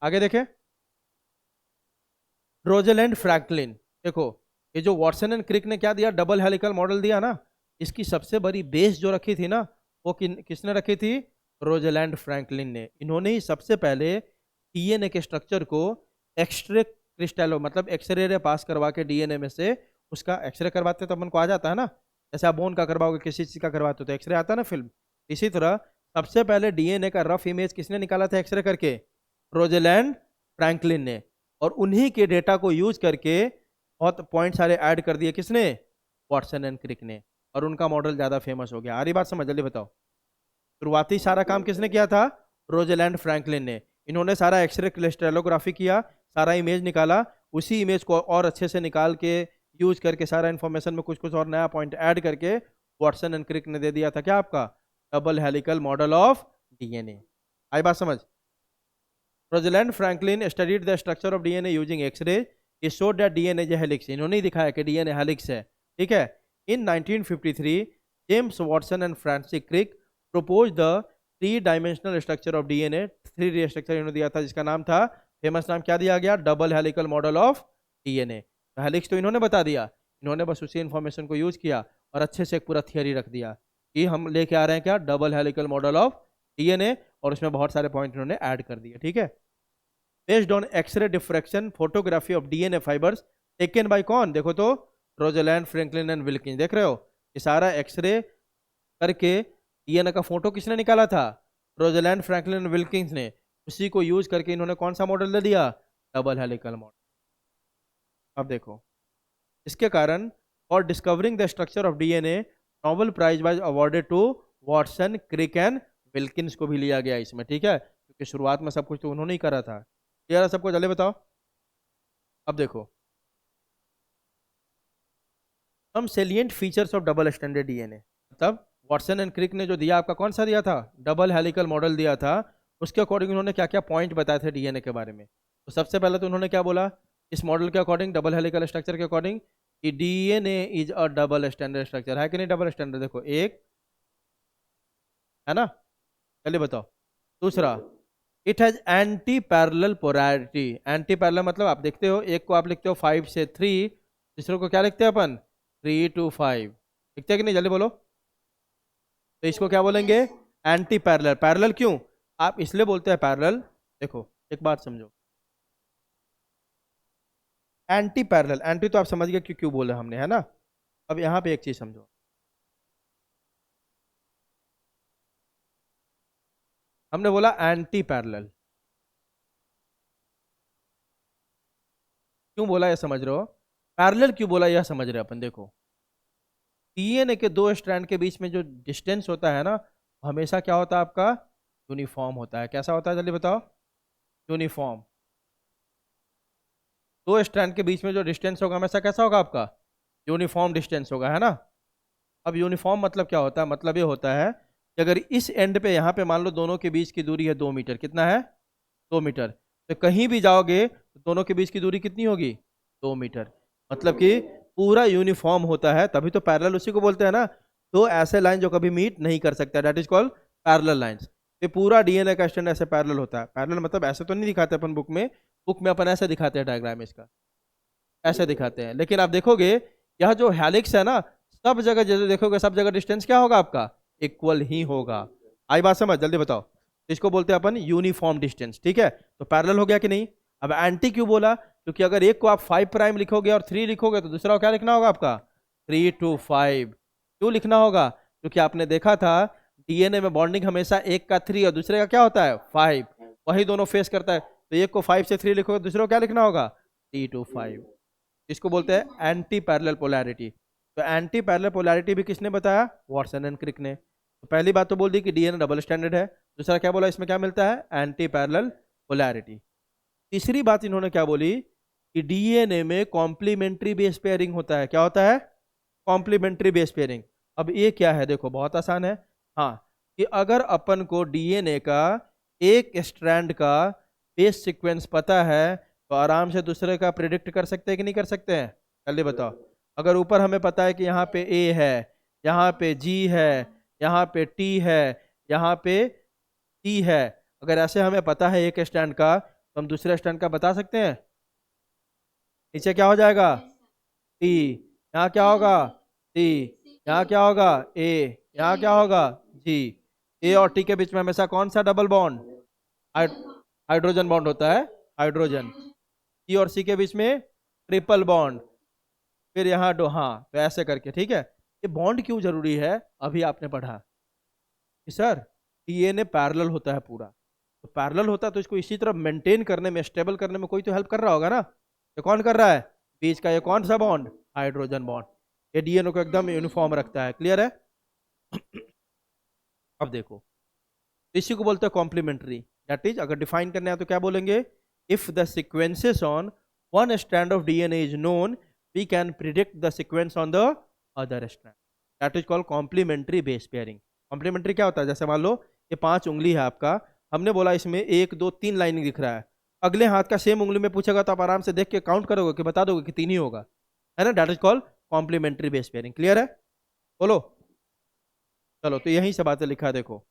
आगे देखें, रोजलैंड फ्रैंकलिन। देखो, ये जो वॉटसन एंड क्रिक ने क्या दिया, डबल हेलिकल मॉडल दिया ना, इसकी सबसे बड़ी बेस जो रखी थी ना, वो किसने रखी थी, रोजलैंड फ्रैंकलिन ने। इन्होंने ही सबसे पहले डीएनए के स्ट्रक्चर को एक्सरे क्रिस्टलो, मतलब एक्सरे रे पास करवा के डीएनए में से, उसका एक्सरे करवाते तो अपन को आ जाता है ना, जैसे आप बोन का करवाओगे, किसी चीज का करवाते हो तो एक्सरे आता है ना फिल्म। इसी तरह सबसे पहले डीएनए का रफ इमेज किसने निकाला था एक्सरे करके, रोजलैंड फ्रैंकलिन ने। और उन्हीं के डेटा को यूज करके बहुत पॉइंट सारे ऐड कर दिए किसने, वॉटसन एंड क्रिक ने। और उनका मॉडल ज्यादा फेमस हो गया। आ रही बात समझ, जल्दी बताओ। शुरुआती सारा काम किसने किया था, रोजलैंड फ्रैंकलिन ने। इन्होंने सारा एक्सरे क्रिस्टलोग्राफी किया, सारा इमेज निकाला, उसी इमेज को और अच्छे से निकाल के यूज करके सारा इन्फॉर्मेशन में कुछ कुछ और नया पॉइंट ऐड करके वॉटसन एंड क्रिक ने दे दिया था क्या, आपका double helical model of DNA. आई बात समझ। Rosalind Franklin studied the structure of DNA using X ray. He showed that DNA is helix. इन्होंने ही दिखाया कि डीएनए हेलिक्स है, ठीक है। In 1953 James Watson and Francis Crick proposed the 3-dimensional structure of DNA। 3D structure इन्होंने दिया था, जिसका नाम था, फेमस नाम क्या दिया गया, double helical model of DNA. Helix तो इन्होंने बता दिया, इन्होंने बस उसी इन्फॉर्मेशन को यूज किया और अच्छे से एक पूरा थियरी रख दिया कि हम लेके आ रहे हैं क्या, double helical model of DNA. और उसमें बहुत सारे पॉइंट इन्होंने ऐड कर दिए, ठीक है। Based on X ray diffraction photography of DNA fibres taken by कौन, देखो तो, रोजलैंड फ्रैंकलिन एंड विल्किंस। देख रहे हो, ये सारा एक्सरे करके डीएनए का फोटो किसने निकाला था, रोजलैंड फ्रैंकलिन विल्किंस ने। उसी को यूज करके इन्होंने कौन सा मॉडल दे दिया, डबल हेलिकल मॉडल। अब देखो, इसके कारण, और discovering the structure of DNA, Nobel prize was awarded to Watson, Crick and Wilkins को भी लिया गया इसमें, ठीक है, क्योंकि शुरुआत में सब कुछ तो उन्होंने ही करा था। क्लियर है सबको? जल्दी बताओ। अब देखो, हम salient features of double standard DNA, मतलब वॉटसन एंड क्रिक ने जो दिया, आपका कौन सा दिया था, डबल हेलिकल मॉडल दिया था, उसके अकॉर्डिंग उन्होंने क्या क्या पॉइंट बताए थे डीएनए के बारे में। तो सबसे पहले तो उन्होंने क्या बोला, इस मॉडल के अकॉर्डिंग, डबल हेलिकल स्ट्रक्चर के अकॉर्डिंग, कि DNA is a double standard structure, है कि नहीं डबल स्टैंडर्ड, देखो एक है ना, चलिए बताओ। दूसरा, it has anti parallel polarity, anti parallel मतलब आप देखते हो, एक को आप लिखते हो 5 से 3, दूसरे को क्या लिखते हैं अपन, 3 to 5, लिखते हैं कि नहीं, जल्दी बोलो। तो इसको क्या बोलेंगे, एंटी पैरेलल। पैरेलल क्यों आप इसलिए बोलते हैं पैरेलल, देखो एक बात समझो, एंटी पैरेलल, एंटी तो आप समझ गए क्यों क्यों बोले हमने, है ना। अब यहाँ पे एक चीज समझो, हमने बोला एंटी पैरेलल, क्यों बोला, यह समझ रहे हो, पैरेलल क्यों बोला यह समझ रहे हो अपन। देखो, डीएनए के दो स्ट्रैंड के बीच में जो डिस्टेंस होता है ना, हमेशा क्या होता है आपका, यूनिफॉर्म होता है। कैसा होता है जल्दी बताओ, यूनिफॉर्म। दो स्ट्रैंड के बीच में जो डिस्टेंस होगा हमेशा कैसा होगा आपका, यूनिफॉर्म डिस्टेंस होगा, है ना। अब यूनिफॉर्म मतलब क्या होता है, मतलब ये होता है कि अगर इस एंड पे, यहाँ पे मान लो दोनों के बीच की दूरी है 2 मीटर, कितना है, 2 मीटर, तो कहीं भी जाओगे तो दोनों के बीच की दूरी कितनी होगी, 2 मीटर, मतलब कि पूरा यूनिफॉर्म होता है, तभी तो पैरेलल उसी को बोलते हैं ना। तो ऐसे लाइन जो कभी मीट नहीं कर सकता, that is called parallel lines. ये पूरा डीएनए का स्टैंड ऐसे पैरेलल होता है। पैरेलल मतलब ऐसे तो नहीं दिखाते अपन बुक में, बुक में अपन ऐसे दिखाते हैं डायग्राम इसका, ऐसे दिखाते हैं, लेकिन आप देखोगे यह जो हेलिक्स है ना, सब जगह जैसे देखोगे सब जगह डिस्टेंस क्या होगा आपका, इक्वल ही होगा। आई बात समझ, जल्दी बताओ। इसको बोलते हैं अपन यूनिफॉर्म डिस्टेंस, ठीक है। तो पैरेलल हो गया कि नहीं। अब एंटी क्यों बोला, क्योंकि अगर एक को आप 5' लिखोगे और 3 लिखोगे तो दूसरा को क्या लिखना होगा आपका, 3 to 5। क्यों लिखना होगा, क्योंकि आपने देखा था डीएनए में बॉन्डिंग हमेशा एक का 3 और दूसरे का क्या होता है 5, वही दोनों फेस करता है। तो एक को 5 से 3 लिखोगे, दूसरे को क्या लिखना होगा, 3 to 5। इसको बोलते हैं एंटी पैरेलल पोलैरिटी। तो एंटी पैरेलल पोलैरिटी भी किसने बताया, वॉटसन एंड क्रिक ने। तो पहली बात तो बोल दी कि डीएनए डबल स्टैंडर्ड है, दूसरा क्या बोला, इसमें क्या मिलता है, एंटी पैरेलल पोलैरिटी। तीसरी बात इन्होंने क्या बोली, कि डीएनए में कॉम्प्लीमेंट्री बेस पेयरिंग होता है। क्या होता है, कॉम्प्लीमेंट्री बेस पेयरिंग। अब ये क्या है, देखो बहुत आसान है। हाँ, कि अगर अपन को डीएनए का एक स्ट्रैंड का बेस सीक्वेंस पता है, तो आराम से दूसरे का प्रिडिक्ट कर सकते हैं कि नहीं कर सकते हैं, जल्दी बताओ। अगर ऊपर हमें पता है कि यहाँ पे ए है, यहाँ पे जी है, यहाँ पे टी है, यहाँ पे टी है, अगर ऐसे हमें पता है एक स्टैंड का, तो हम दूसरे स्टैंड का बता सकते हैं। नीचे क्या हो जाएगा, टी, यहाँ क्या होगा, टी, यहाँ क्या होगा, ए, यहाँ क्या होगा, जी। ए और टी के बीच में हमेशा कौन सा डबल बॉन्ड, हाइड्रोजन बॉन्ड होता है, हाइड्रोजन। ई और सी के बीच में ट्रिपल बॉन्ड, फिर यहाँ दो, हाँ, तो ऐसे करके, ठीक है। ये बॉन्ड क्यों जरूरी है, अभी आपने पढ़ा कि सर डीएनए पैरेलल होता है पूरा, तो पैरेलल होता है तो इसको इसी तरह मेंटेन करने में, स्टेबल करने में कोई तो हेल्प कर रहा होगा ना। ये कौन कर रहा है, बीच का ये कौन सा बॉन्ड, हाइड्रोजन बॉन्ड। ये डीएनए को एकदम यूनिफॉर्म रखता है। क्लियर है। अब देखो, इसी को बोलते हैं कॉम्प्लीमेंट्री। दैट इज, अगर डिफाइन करना है तो क्या बोलेंगे, if the sequences on one strand of DNA is known, we can predict the sequence on the other strand. That is called complementary base pairing. Complementary क्या होता है, जैसे मान लो ये 5 उंगली है आपका, हमने बोला इसमें 1 2 3 लाइनिंग दिख रहा है, अगले हाथ का सेम उंगली में पूछेगा तो आप आराम से देख के काउंट करोगे कि बता दोगे कि 3 ही होगा, है ना। That is called complementary base pairing. Clear है, बोलो। चलो, तो यही से बातें लिखा है, देखो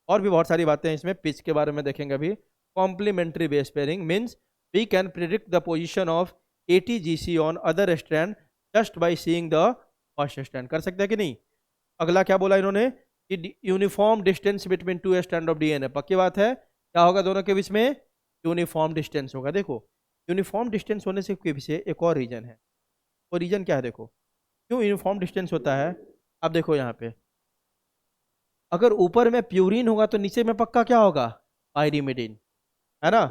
और भी बहुत सारी बातें हैं इसमें, पिच के बारे में देखेंगे अभी। Complementary base pairing means we can predict the position of ATGC on other strand just by seeing the first strand. कर सकते हैं कि नहीं। अगला क्या बोला इन्होंने, कि uniform distance between 2 strand of DNA. पक्की बात है, क्या होगा दोनों के बीच में, यूनिफॉर्म डिस्टेंस होगा। देखो, यूनिफॉर्म डिस्टेंस होने से के पीछे एक और रीजन है। वो रीजन क्या है, देखो क्यों यूनिफॉर्म डिस्टेंस होता है। अब देखो यहाँ पे, अगर ऊपर में प्यूरिन होगा तो नीचे में पक्का क्या होगा, पायरीमिडीन, है ना।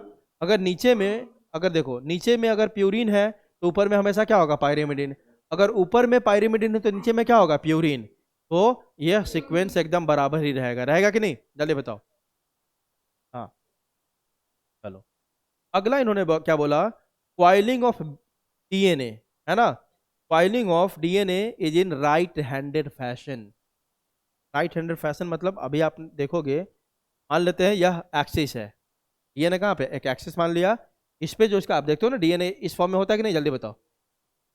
अगर नीचे में, अगर देखो नीचे में अगर प्यूरिन है तो ऊपर में हमेशा क्या होगा, पायरीमिडीन। अगर ऊपर में पायरीमिडीन है तो नीचे में क्या होगा, प्यूरिन। तो यह सीक्वेंस एकदम बराबर ही रहेगा, रहेगा कि नहीं, जल्दी बताओ। हाँ, चलो अगला इन्होंने क्या बोला, कॉइलिंग ऑफ डीएनए, है ना, coiling of DNA is in right handed fashion. Right handed fashion मतलब अभी आप देखोगे, मान लेते हैं यह एक्सिस है, डीएनए कहाँ पे, एक एक्सिस मान लिया, इस पे जो इसका आप देखते हो ना डीएनए इस फॉर्म में होता है कि नहीं, जल्दी बताओ,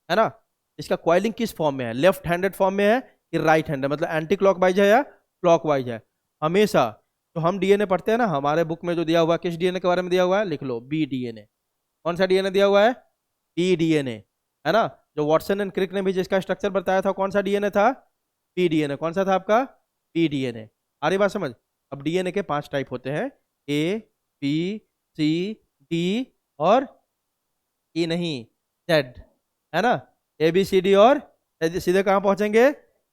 है ना। इसका कॉइलिंग किस फॉर्म में है, लेफ्ट हैंडेड फॉर्म में है कि राइट हैंडेड, मतलब एंटी क्लॉकवाइज है या क्लॉकवाइज है, हमेशा। तो हम डीएनए पढ़ते हैं ना, हमारे बुक में जो दिया हुआ है, किस डीएनए के बारे में दिया हुआ है, लिख लो बी डीएनए। कौन सा डीएनए दिया हुआ है, बी डीएनए, है ना। जो वॉटसन एंड क्रिक ने भी जिसका स्ट्रक्चर बताया था, कौन सा डीएनए था, बी डीएनए। कौन सा था आपका, बी डीएनए। आ रही बात समझ। अब डीएनए के 5 टाइप होते हैं, ए, बी, सी, डी और ई नहीं, जेड, है ना। ए बी सी डी और सीधे कहाँ पहुंचेंगे,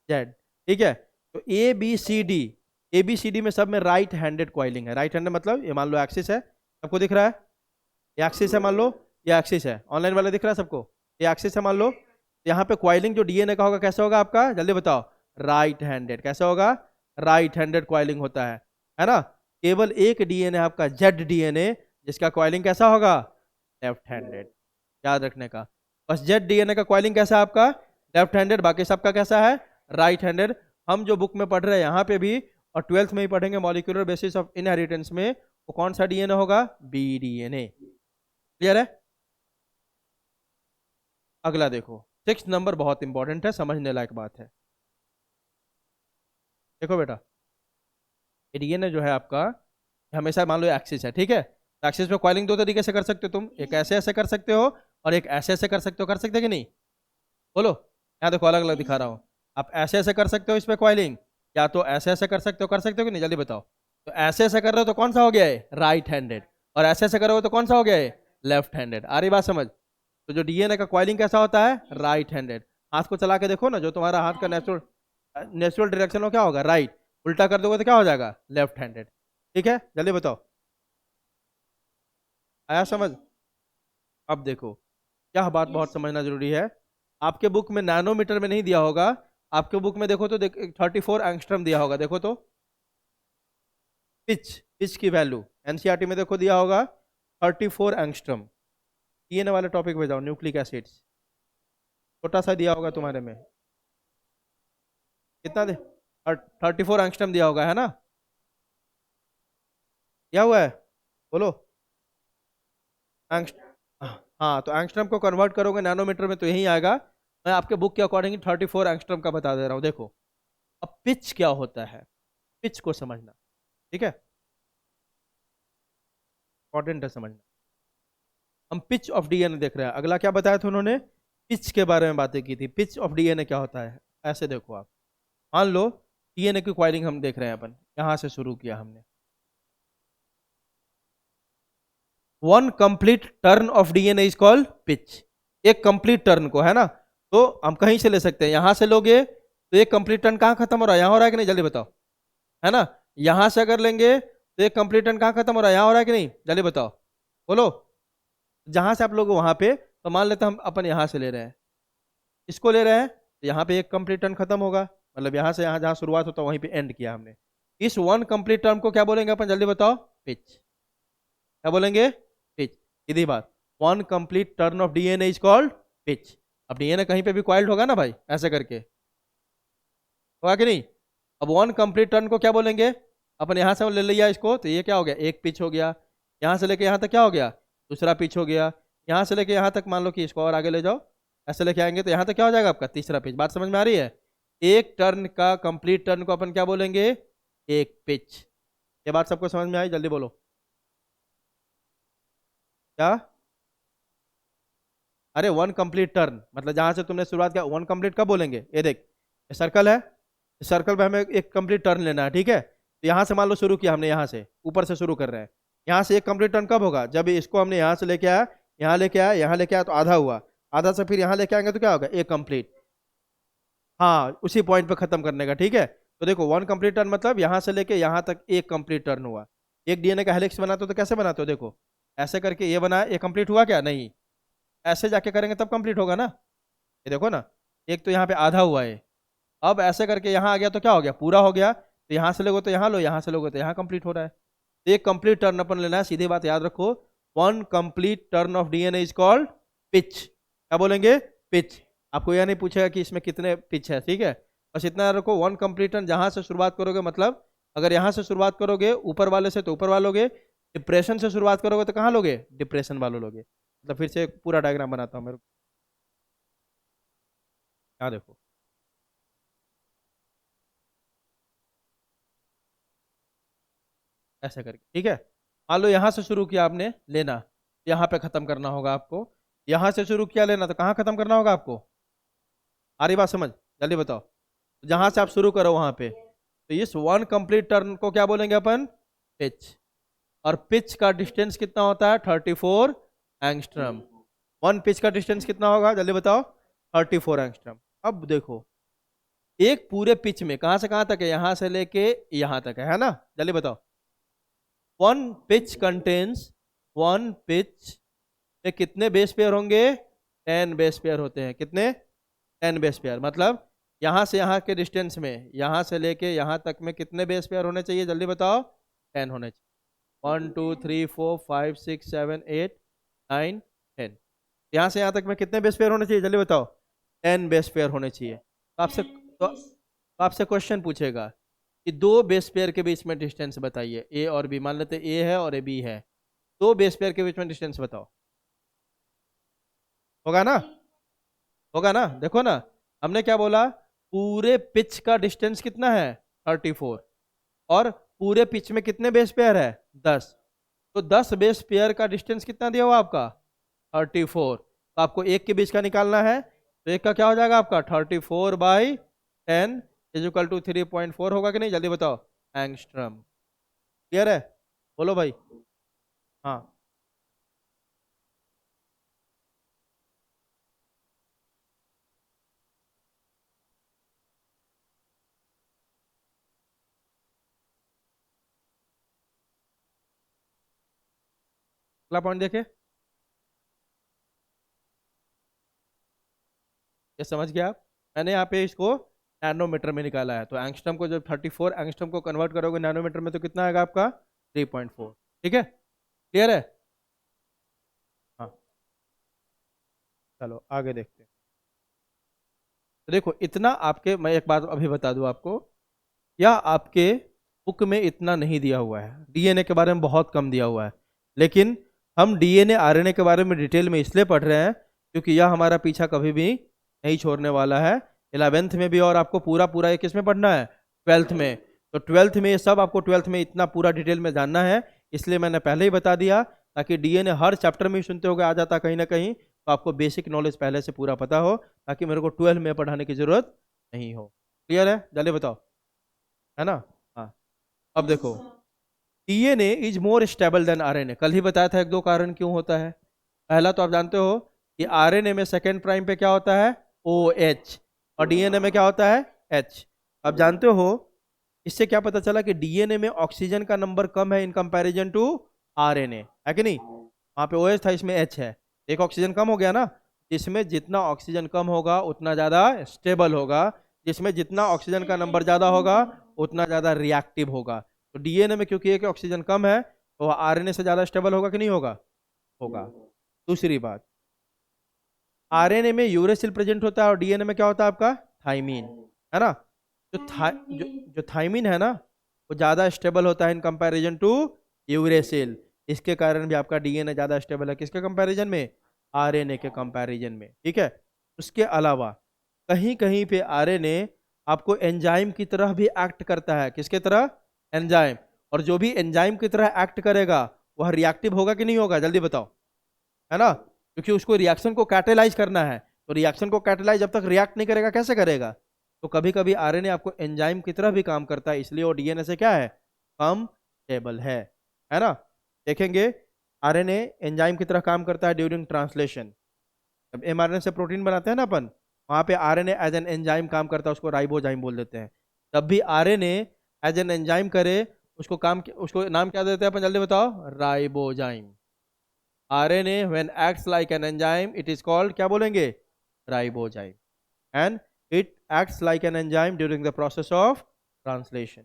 जेड, ठीक है। तो A B C D, A B C D में सब में राइट हैंडेड कॉइलिंग है। राइट हैंडेड मतलब ये मान लो एक्सिस है, सबको दिख रहा है, ये एक्सिस है मान लो, ये एक्सिस है, ऑनलाइन वाले दिख रहा है सबको, ये एक्सिस है मान लो। यहाँ पे कॉइलिंग जो डीएनए का होगा कैसा होगा आपका, जल्दी बताओ, राइट हैंडेड। कैसा होगा, राइट हैंडेड कॉइलिंग होता है ना। केवल एक डीएनए आपका जेड डीएनए, जिसका कॉइलिंग कैसा होगा, लेफ्ट हैंडेड, याद रखने का। बस जेड डीएनए का कॉइलिंग कैसा है आपका, लेफ्ट हैंडेड, बाकी सबका कैसा है, राइट हैंडेड। हम जो बुक में पढ़ रहे हैं यहाँ पे भी, और 12th में ही पढ़ेंगे, मॉलिक्यूलर बेसिस ऑफ इनहेरिटेंस में, वो कौन सा डीएनए होगा, बी डीएनए। क्लियर है। अगला देखो, 6 नंबर बहुत इंपॉर्टेंट है, समझने लायक बात है। देखो बेटा, ये डीएनए जो है आपका, हमेशा मान लो एक्सिस है, ठीक है। एक्सिस में कॉइलिंग 2 तरीके से कर सकते हो तुम, एक ऐसे ऐसे कर सकते हो और एक ऐसे ऐसे कर सकते हो। कर सकते हो कि नहीं, बोलो। यहाँ देखो अलग अलग दिखा रहा हूँ, आप ऐसे ऐसे कर सकते हो इस पे कॉइलिंग, या तो ऐसे ऐसे कर सकते हो। कर सकते हो कि नहीं, जल्दी बताओ। तो ऐसे ऐसे कर रहे हो तो कौन सा हो गया है, राइट हैंडेड, और ऐसे ऐसे करोगे तो कौन सा हो गया है, लेफ्ट हैंडेड। आ रही बात समझ। तो जो डीएनए का कॉइलिंग कैसा होता है, राइट हैंडेड। हाथ को चला के देखो ना, जो तुम्हारा हाथ का नेचुरल नेचुरल डायरेक्शन हो क्या होगा, राइट। उल्टा कर दोगे तो क्या हो जाएगा, लेफ्ट हैंडेड। ठीक है, जल्दी बताओ, आया समझ। अब देखो, यह बात बहुत समझना जरूरी है। आपके बुक में नैनोमीटर में नहीं दिया होगा, आपके बुक में देखो तो 34 एंगस्ट्रम दिया होगा, देखो तो। पिच, पिच की वैल्यू एनसीईआरटी में देखो दिया होगा 34 एंगस्ट्रम। ये वाले टॉपिक पे जाओ, न्यूक्लिक एसिड्स, छोटा सा दिया होगा तुम्हारे में, कितना दे, 34 एंगस्ट्रम दिया होगा, है ना, दिया हुआ है, बोलो। एंगस्ट हाँ, तो एंगस्ट्रम को कन्वर्ट करोगे नैनोमीटर में तो यही आएगा। मैं आपके बुक के अकॉर्डिंग 34 एंगस्ट्रम का बता दे रहा हूँ, देखो। अब पिच क्या होता है, पिच को समझना, ठीक है, इंपॉर्टेंट है समझना। हम पिच ऑफ डीएनए देख रहे हैं। अगला क्या बताया था उन्होंने, पिच के बारे में बातें की थी। पिच ऑफ डीएनए क्या होता है, ऐसे देखो आप, मान लो डीएनए की क्वायरिंग हम देख रहे हैं, अपन यहां से शुरू किया हमने। One complete turn off DNA is called pitch. एक कंप्लीट टर्न को, है ना, तो हम कहीं से ले सकते हैं, यहां से लोगे तो एक कंप्लीट टर्न कहाँ खत्म हो रहा है, यहां हो रहा है कि नहीं, जल्दी बताओ, है ना। यहां से अगर लेंगे तो एक कंप्लीट टर्न कहाँ खत्म हो रहा है, यहां हो रहा है कि नहीं, जल्दी बताओ, बोलो। जहां से आप लोग वहां पे, तो मान लेते हैं हम अपन यहां से ले रहे हैं, इसको ले रहे हैं, तो यहाँ पे एक कंप्लीट टर्म खत्म होगा, मतलब यहाँ से यहाँ जहाँ शुरुआत होता है वहीं पे एंड किया हमने। इस वन कंप्लीट टर्म को क्या बोलेंगे अपन, जल्दी बताओ, पिच। क्या बोलेंगे, पिच। सीधी बात, one complete turn off DNA is called pitch. अब डीएनए कहीं पे भी कॉइल्ड होगा ना भाई, ऐसे करके होगा कि नहीं। अब वन कंप्लीट टर्न को क्या बोलेंगे, अपन यहाँ से ले लिया इसको, तो ये क्या हो गया, एक पिच हो गया। यहाँ से लेके यहाँ तक क्या हो गया, दूसरा पिच हो गया। यहाँ से लेके यहाँ तक मान लो कि इसको और आगे ले जाओ, ऐसे लेके आएंगे तो यहाँ तक क्या हो जाएगा आपका, तीसरा पिच। बात समझ में आ रही है। एक टर्न का कंप्लीट टर्न को अपन क्या बोलेंगे, एक पिच। ये बात सबको समझ में आई, जल्दी बोलो क्या। अरे वन कंप्लीट टर्न मतलब जहां से तुमने शुरुआत किया, वन कंप्लीट कब बोलेंगे, ये देख, ये सर्कल है, इस सर्कल पे हमें एक कंप्लीट टर्न लेना है, ठीक है। तो यहाँ से मान लो शुरू किया हमने, यहाँ से ऊपर से शुरू कर रहे हैं, यहाँ से एक कंप्लीट टर्न कब होगा, जब इसको हमने यहाँ से लेके आया, यहाँ लेके आया, यहाँ लेके आया, तो आधा हुआ, आधा से फिर यहाँ लेके आएंगे तो क्या होगा, एक कंप्लीट। हाँ, उसी पॉइंट पे खत्म करने का, ठीक है। तो देखो वन कंप्लीट टर्न मतलब यहाँ से लेके यहाँ तक एक कंप्लीट टर्न हुआ। एक डीएनए का हेलिक्स बनाते हो तो कैसे बनाते हो, देखो ऐसे करके ये बनाया, ये कंप्लीट हुआ क्या, नहीं, ऐसे जाके करेंगे तब कंप्लीट होगा ना। ये देखो ना, एक तो यहाँ पे आधा हुआ है, अब ऐसे करके यहाँ आ गया तो क्या हो गया, पूरा हो गया। तो यहाँ से लोगे तो यहाँ लो, यहाँ से लोगे तो यहाँ कंप्लीट हो रहा है। तो एक कंप्लीट टर्न अपन लेना है, सीधी बात याद रखो। One complete turn off DNA is called pitch. क्या बोलेंगे, पिच। आपको यह नहीं पूछेगा कि इसमें कितने पिच है, ठीक है। बस इतना याद रखो, वन कंप्लीट टर्न जहाँ से शुरुआत करोगे, मतलब अगर यहाँ से शुरुआत करोगे ऊपर वाले से तो ऊपर वाले लोगे, डिप्रेशन से शुरुआत करोगे तो कहाँ लोगे, डिप्रेशन वालों लोगे। मतलब फिर से एक पूरा डायग्राम बनाता हूँ मेरे को, यहाँ देखो। ऐसे करके, ठीक है। मान लो यहाँ से शुरू किया आपने लेना, यहाँ पे खत्म करना होगा आपको। यहाँ से शुरू किया लेना तो कहाँ खत्म करना होगा आपको, आ रही बात समझ, जल्दी बताओ। जहाँ से आप शुरू करो वहाँ पे, तो इस वन कंप्लीट टर्न को क्या बोलेंगे अपन, पिच। और पिच का डिस्टेंस कितना होता है, 34 एंगस्ट्रम। वन पिच का डिस्टेंस कितना होगा, जल्दी बताओ, 34 एंगस्ट्रम। अब देखो, एक पूरे पिच में कहाँ से कहाँ तक है, यहाँ से लेके यहाँ तक है ना, जल्दी बताओ। One pitch contains, one pitch में कितने बेस पेयर होंगे, 10 बेस पेयर होते हैं। कितने, 10 बेस पेयर। मतलब यहाँ से यहाँ के डिस्टेंस में, यहाँ से लेके यहाँ तक में कितने बेस पेयर होने चाहिए, जल्दी बताओ, 10 होने चाहिए। 1 2 3 4 5 6 7 8 9 10। यहाँ से यहाँ तक में कितने बेस पेयर होने चाहिए, जल्दी बताओ, 10 बेस पेयर होने चाहिए। तो आपसे क्वेश्चन पूछेगा कि दो बेस पेयर के बीच में डिस्टेंस बताइए, ए और बी। मान लेते ए है और ए बी है, दो बेस पेयर के बीच में डिस्टेंस बताओ। होगा ना, होगा ना, देखो ना, हमने क्या बोला, पूरे पिच का डिस्टेंस कितना है, 34। और पूरे पिच में कितने बेस पेयर है, 10। तो 10 बेस पेयर का डिस्टेंस कितना दिया हुआ आपका, 34। तो आपको एक के बीच का निकालना है, तो एक का क्या हो जाएगा आपका, 34/10 इज इक्वल टू 3.4 होगा कि नहीं, जल्दी बताओ, एंगस्ट्रम। क्लियर है, बोलो भाई। हाँ, अगला पॉइंट देखे, ये समझ गया आप। मैंने यहाँ पे इसको नैनोमीटर में निकाला है, तो एंगस्ट्रम को जब 34 एंगस्ट्रम को कन्वर्ट करोगे नैनोमीटर में तो कितना आएगा आपका, 3.4। ठीक है, क्लियर है। हाँ, चलो आगे देखते हैं। तो देखो, इतना आपके, मैं एक बात अभी बता दूं आपको, या आपके बुक में इतना नहीं दिया हुआ है, डीएनए के बारे में बहुत कम दिया हुआ है। लेकिन हम डीएनए आरएनए के बारे में डिटेल में इसलिए पढ़ रहे हैं क्योंकि यह हमारा पीछा कभी भी नहीं छोड़ने वाला है। 11th में भी, और आपको पूरा पूरा ये किस में पढ़ना है, 12th में। तो 12th में ये सब आपको 12th में इतना पूरा डिटेल में जानना है, इसलिए मैंने पहले ही बता दिया, ताकि डीएनए हर चैप्टर में ही सुनते होगे आ जाता कहीं ना कहीं, तो आपको बेसिक नॉलेज पहले से पूरा पता हो, ताकि मेरे को 12 में पढ़ाने की जरूरत नहीं हो। क्लियर है, जल्दी बताओ, है ना। हाँ, अब देखो, DNA is more stable than RNA. कल ही बताया था एक दो कारण क्यों होता है। पहला तो आप जानते हो कि आरएनए में सेकेंड प्राइम पे क्या होता है, ओ एच, और डीएनए में क्या होता है, एच। आप जानते हो, इससे क्या पता चला कि डीएनए में ऑक्सीजन का नंबर कम है इन कंपैरिजन टू आरएनए, है कि नहीं। वहाँ पे OH था, इसमें H है, एक ऑक्सीजन कम हो गया ना। जिसमें जितना ऑक्सीजन कम होगा उतना ज़्यादा स्टेबल होगा, जिसमें जितना ऑक्सीजन का नंबर ज़्यादा होगा उतना ज़्यादा रिएक्टिव होगा। तो डीएनए में क्योंकि एक ऑक्सीजन कम है, तो आरएनए से ज़्यादा स्टेबल होगा कि नहीं होगा, होगा। दूसरी बात, आरएनए में यूरेसिल प्रेजेंट होता है और डीएनए में क्या होता है आपका, थाइमीन, है ना। जो थाइमीन है ना, वो ज़्यादा स्टेबल होता है इन कंपैरिजन टू यूरेसिल। इसके कारण भी आपका डीएनए ज़्यादा स्टेबल है, किसके कंपैरिजन में, आरएनए के कंपैरिजन में। ठीक है, उसके अलावा कहीं कहीं पे आरएनए आपको एंजाइम की तरह भी एक्ट करता है, किसके तरह, एंजाइम। और जो भी एंजाइम की तरह एक्ट करेगा वह रिएक्टिव होगा कि नहीं होगा, जल्दी बताओ, है ना। क्योंकि उसको रिएक्शन को कैटेलाइज करना है, तो रिएक्शन को कैटेलाइज जब तक रिएक्ट नहीं करेगा कैसे करेगा। तो कभी कभी आरएनए आपको एंजाइम की तरह भी काम करता है, इसलिए वो डीएनए से क्या है, कम स्टेबल है ना। देखेंगे, आरएनए एंजाइम की तरह काम करता है ड्यूरिंग ट्रांसलेशन। जब एमआरएनए से प्रोटीन बनाते हैं ना अपन, वहाँ पे आरएनए एज एन एंजाइम काम करता है, उसको राइबोजाइम बोल देते हैं। तब भी आरएनए एज एन एंजाइम करे, उसको नाम क्या देते हैं अपन, जल्दी बताओ, ribozyme. RNA when acts like an enzyme it is called, क्या बोलेंगे, ribozyme. And it acts like an enzyme during the process of translation.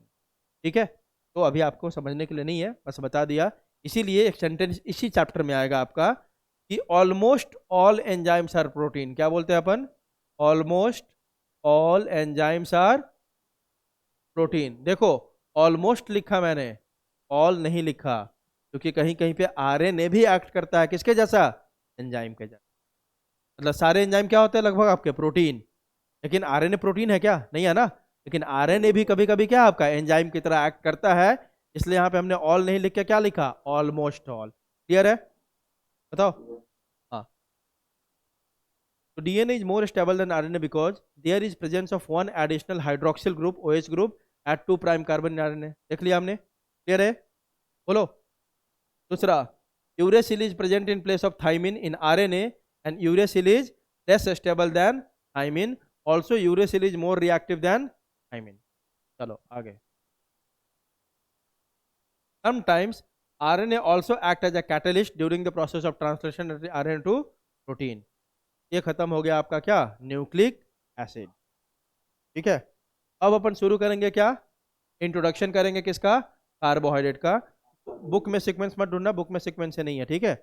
ठीक है, तो अभी आपको समझने के लिए नहीं है, बस बता दिया। इसीलिए एक सेंटेंस इसी चैप्टर में आएगा आपका कि almost all enzymes are protein. क्या बोलते हैं अपन? Almost all enzymes are protein. देखो, ऑलमोस्ट लिखा मैंने, ऑल नहीं लिखा, क्योंकि कहीं कहीं पे आरएनए भी एक्ट करता है किसके जैसा? एंजाइम के जैसा। मतलब सारे एंजाइम क्या होते हैं लगभग आपके? प्रोटीन। लेकिन आरएनए प्रोटीन है क्या? नहीं है ना। लेकिन आरएनए भी कभी कभी क्या आपका एंजाइम की तरह एक्ट करता है, इसलिए यहाँ पे हमने ऑल नहीं लिख के क्या लिखा? Almost all. क्लियर है? बताओ। हाँ, तो DNA is more stable than RNA because there is presence of one additional hydroxyl group OH group at 2 prime carbon in RNA. देख लिया हमने? क्लियर है? बोलो। दूसरा, uracil is present in place of thymine in RNA and uracil is less stable than thymine. Also uracil is more reactive than thymine. चलो आगे। Sometimes RNA also act as a catalyst during the process of translation of the RNA to protein। ये खत्म हो गया आपका क्या? Nucleic acid. ठीक है, अब अपन शुरू करेंगे क्या? इंट्रोडक्शन करेंगे किसका? कार्बोहाइड्रेट का। बुक में सीक्वेंस मत ढूंढना, बुक में सीक्वेंस से नहीं है। ठीक है,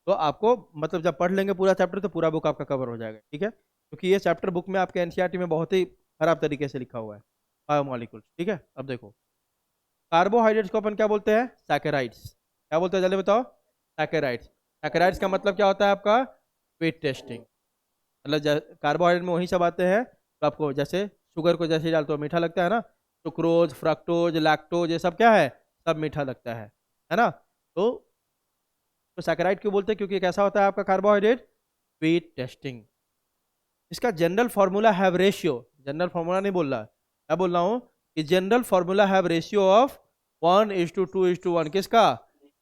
तो आपको मतलब जब पढ़ लेंगे पूरा चैप्टर तो पूरा बुक आपका कवर हो जाएगा। ठीक है, क्योंकि ये चैप्टर बुक में आपके एनसीईआरटी में बहुत ही खराब तरीके से लिखा हुआ है, बायोमोलिक्यूल्स। ठीक है, अब देखो, कार्बोहाइड्रेट्स को अपन क्या बोलते हैं? सैकेराइड्स। क्या बोलते हैं जल्दी बताओ? सैकेराइड्स। सैकेराइड्स का मतलब क्या होता है आपका? Wait testing. मतलब कार्बोहाइड्रेट में वही सब आते हैं तो आपको जैसे शुगर को जैसे डालते हो मीठा लगता है ना, सुक्रोज, फ्रक्टोज, लैक्टोज, ये सब क्या है? सब मीठा लगता है ना। तो सैकेराइड क्यों बोलते हैं? क्योंकि कैसा होता है आपका कार्बोहाइड्रेट? Sweet tasting. इसका general formula have ratio, general formula नहीं बोल रहा, क्या बोल रहा हूँ कि general formula have ratio of 1:2:1। किसका?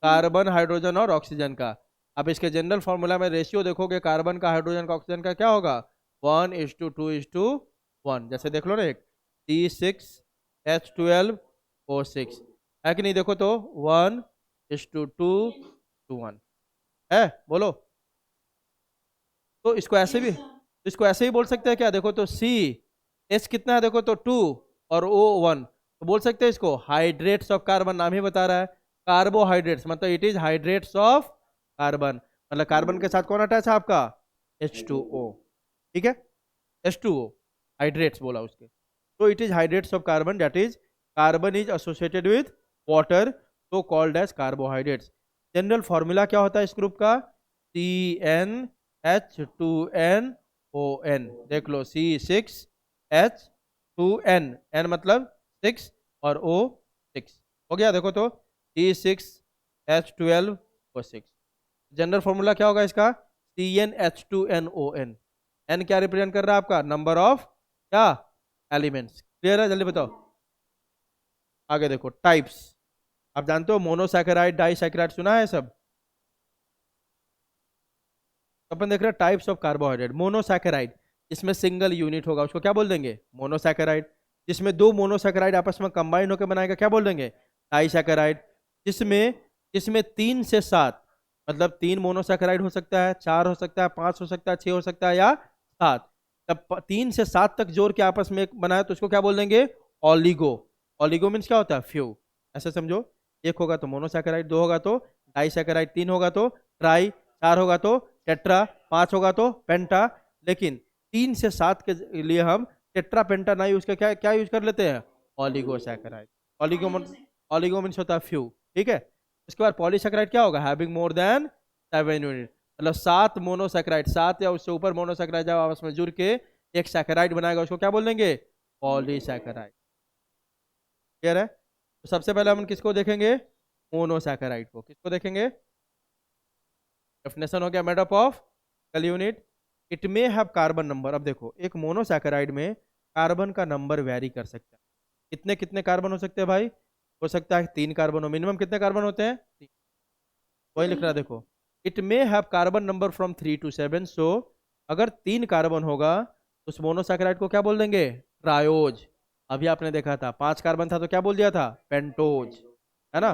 कार्बन, हाइड्रोजन और ऑक्सीजन का। अब इसके जनरल फॉर्मूला में रेशियो देखोगे, कार्बन का, हाइड्रोजन का, ऑक्सीजन का, क्या होगा? 1:2:1। जैसे देख लो ना, एक C6H12O6 है कि नहीं? देखो तो 1:2:1 है। बोलो। तो इसको ऐसे ही बोल सकते हैं क्या? देखो तो C, H कितना है? देखो तो 2 और O 1, तो बोल सकते हैं इसको हाइड्रेट्स ऑफ कार्बन। नाम ही बता रहा है कार्बोहाइड्रेट्स, मतलब it is hydrates of carbon. मतलब कार्बन के साथ कौन अटैच है आपका? H2O। ठीक है, H2O हाइड्रेट्स बोला उसके, तो it is hydrates of carbon, that is carbon is associated with water, तो called as carbohydrates. General formula क्या होता है इस ग्रुप का? CnH2nOn। देख लो, C6H2n, N मतलब 6 और O 6 हो गया। देखो तो C6H12O6। जनरल फॉर्मूला क्या होगा इसका? CnH2nOn। N क्या रिप्रेजेंट कर रहा है आपका? नंबर ऑफ क्या? एलिमेंट्स। क्लियर है? जल्दी बताओ। आगे देखो, टाइप्स। आप जानते हो मोनोसैकेराइड, डाइसैकेराइड, सुना है सब? अपन देख रहे हैं टाइप्स ऑफ कार्बोहाइड्रेट। मोनोसैकेराइड, जिसमें सिंगल यूनिट होगा उसको क्या बोल देंगे? मोनोसैकेराइड। जिसमें दो मोनोसैकेराइड आपस में कंबाइन होकर बनाएगा क्या बोल देंगे? डाइसैकेराइड। जिसमें जिसमें 3 से 7, मतलब 3 मोनोसैकेराइड हो सकता है, 4 हो सकता है, 5 हो सकता है, 6 हो सकता है या 7। तब 3 से 7 तक जोड़ के आपस में बनाया तो उसको क्या बोल देंगे? ऑलिगो। ऑलिगो मीन्स क्या होता है? फ्यू। ऐसे समझो, एक होगा तो मोनोसैकेराइड, 2 होगा तो डाइसैकेराइड, 3 होगा तो ट्राई, 4 होगा तो टेट्रा, 5 होगा तो पेंटा। लेकिन 3 से 7 के लिए हम टेट्रा पेंटा ना यूज कर क्या क्या यूज कर लेते हैं? ऑलिगोसैकेराइड। ऑलिगो मीन्स होता है फ्यू। ठीक है, उसके बाद पॉलीसैकेराइड क्या होगा? हैविंग मोर देन 7 यूनिट, मतलब 7 मोनोसैकेराइड, 7 या उससे ऊपर मोनोसैकेराइड जब आपस में जुड़ के एक सैकेराइड बनाएगा उसको क्या बोल देंगे? पॉलीसैकेराइड। क्लियर है? तो सबसे पहले हम किसको देखेंगे? मोनोसैकेराइड को। किसको देखेंगे? डेफिनेशन हो गया, मेड अप ऑफ कल unit, it may have carbon number. अब देखो, एक मोनोसैकेराइड में कार्बन का नंबर वेरी कर सकता है। कितने कितने कार्बन हो सकते हैं भाई? हो सकता है 3 कार्बन हो। मिनिमम कितने कार्बन होते हैं? 3। वही लिख रहा है देखो, it may have carbon number from 3 to 7। सो अगर 3 कार्बन होगा तो उस मोनोसैकेराइड को क्या बोल देंगे? ट्रायोज। अभी आपने देखा था 5 कार्बन था तो क्या बोल दिया था? पेंटोज, है ना।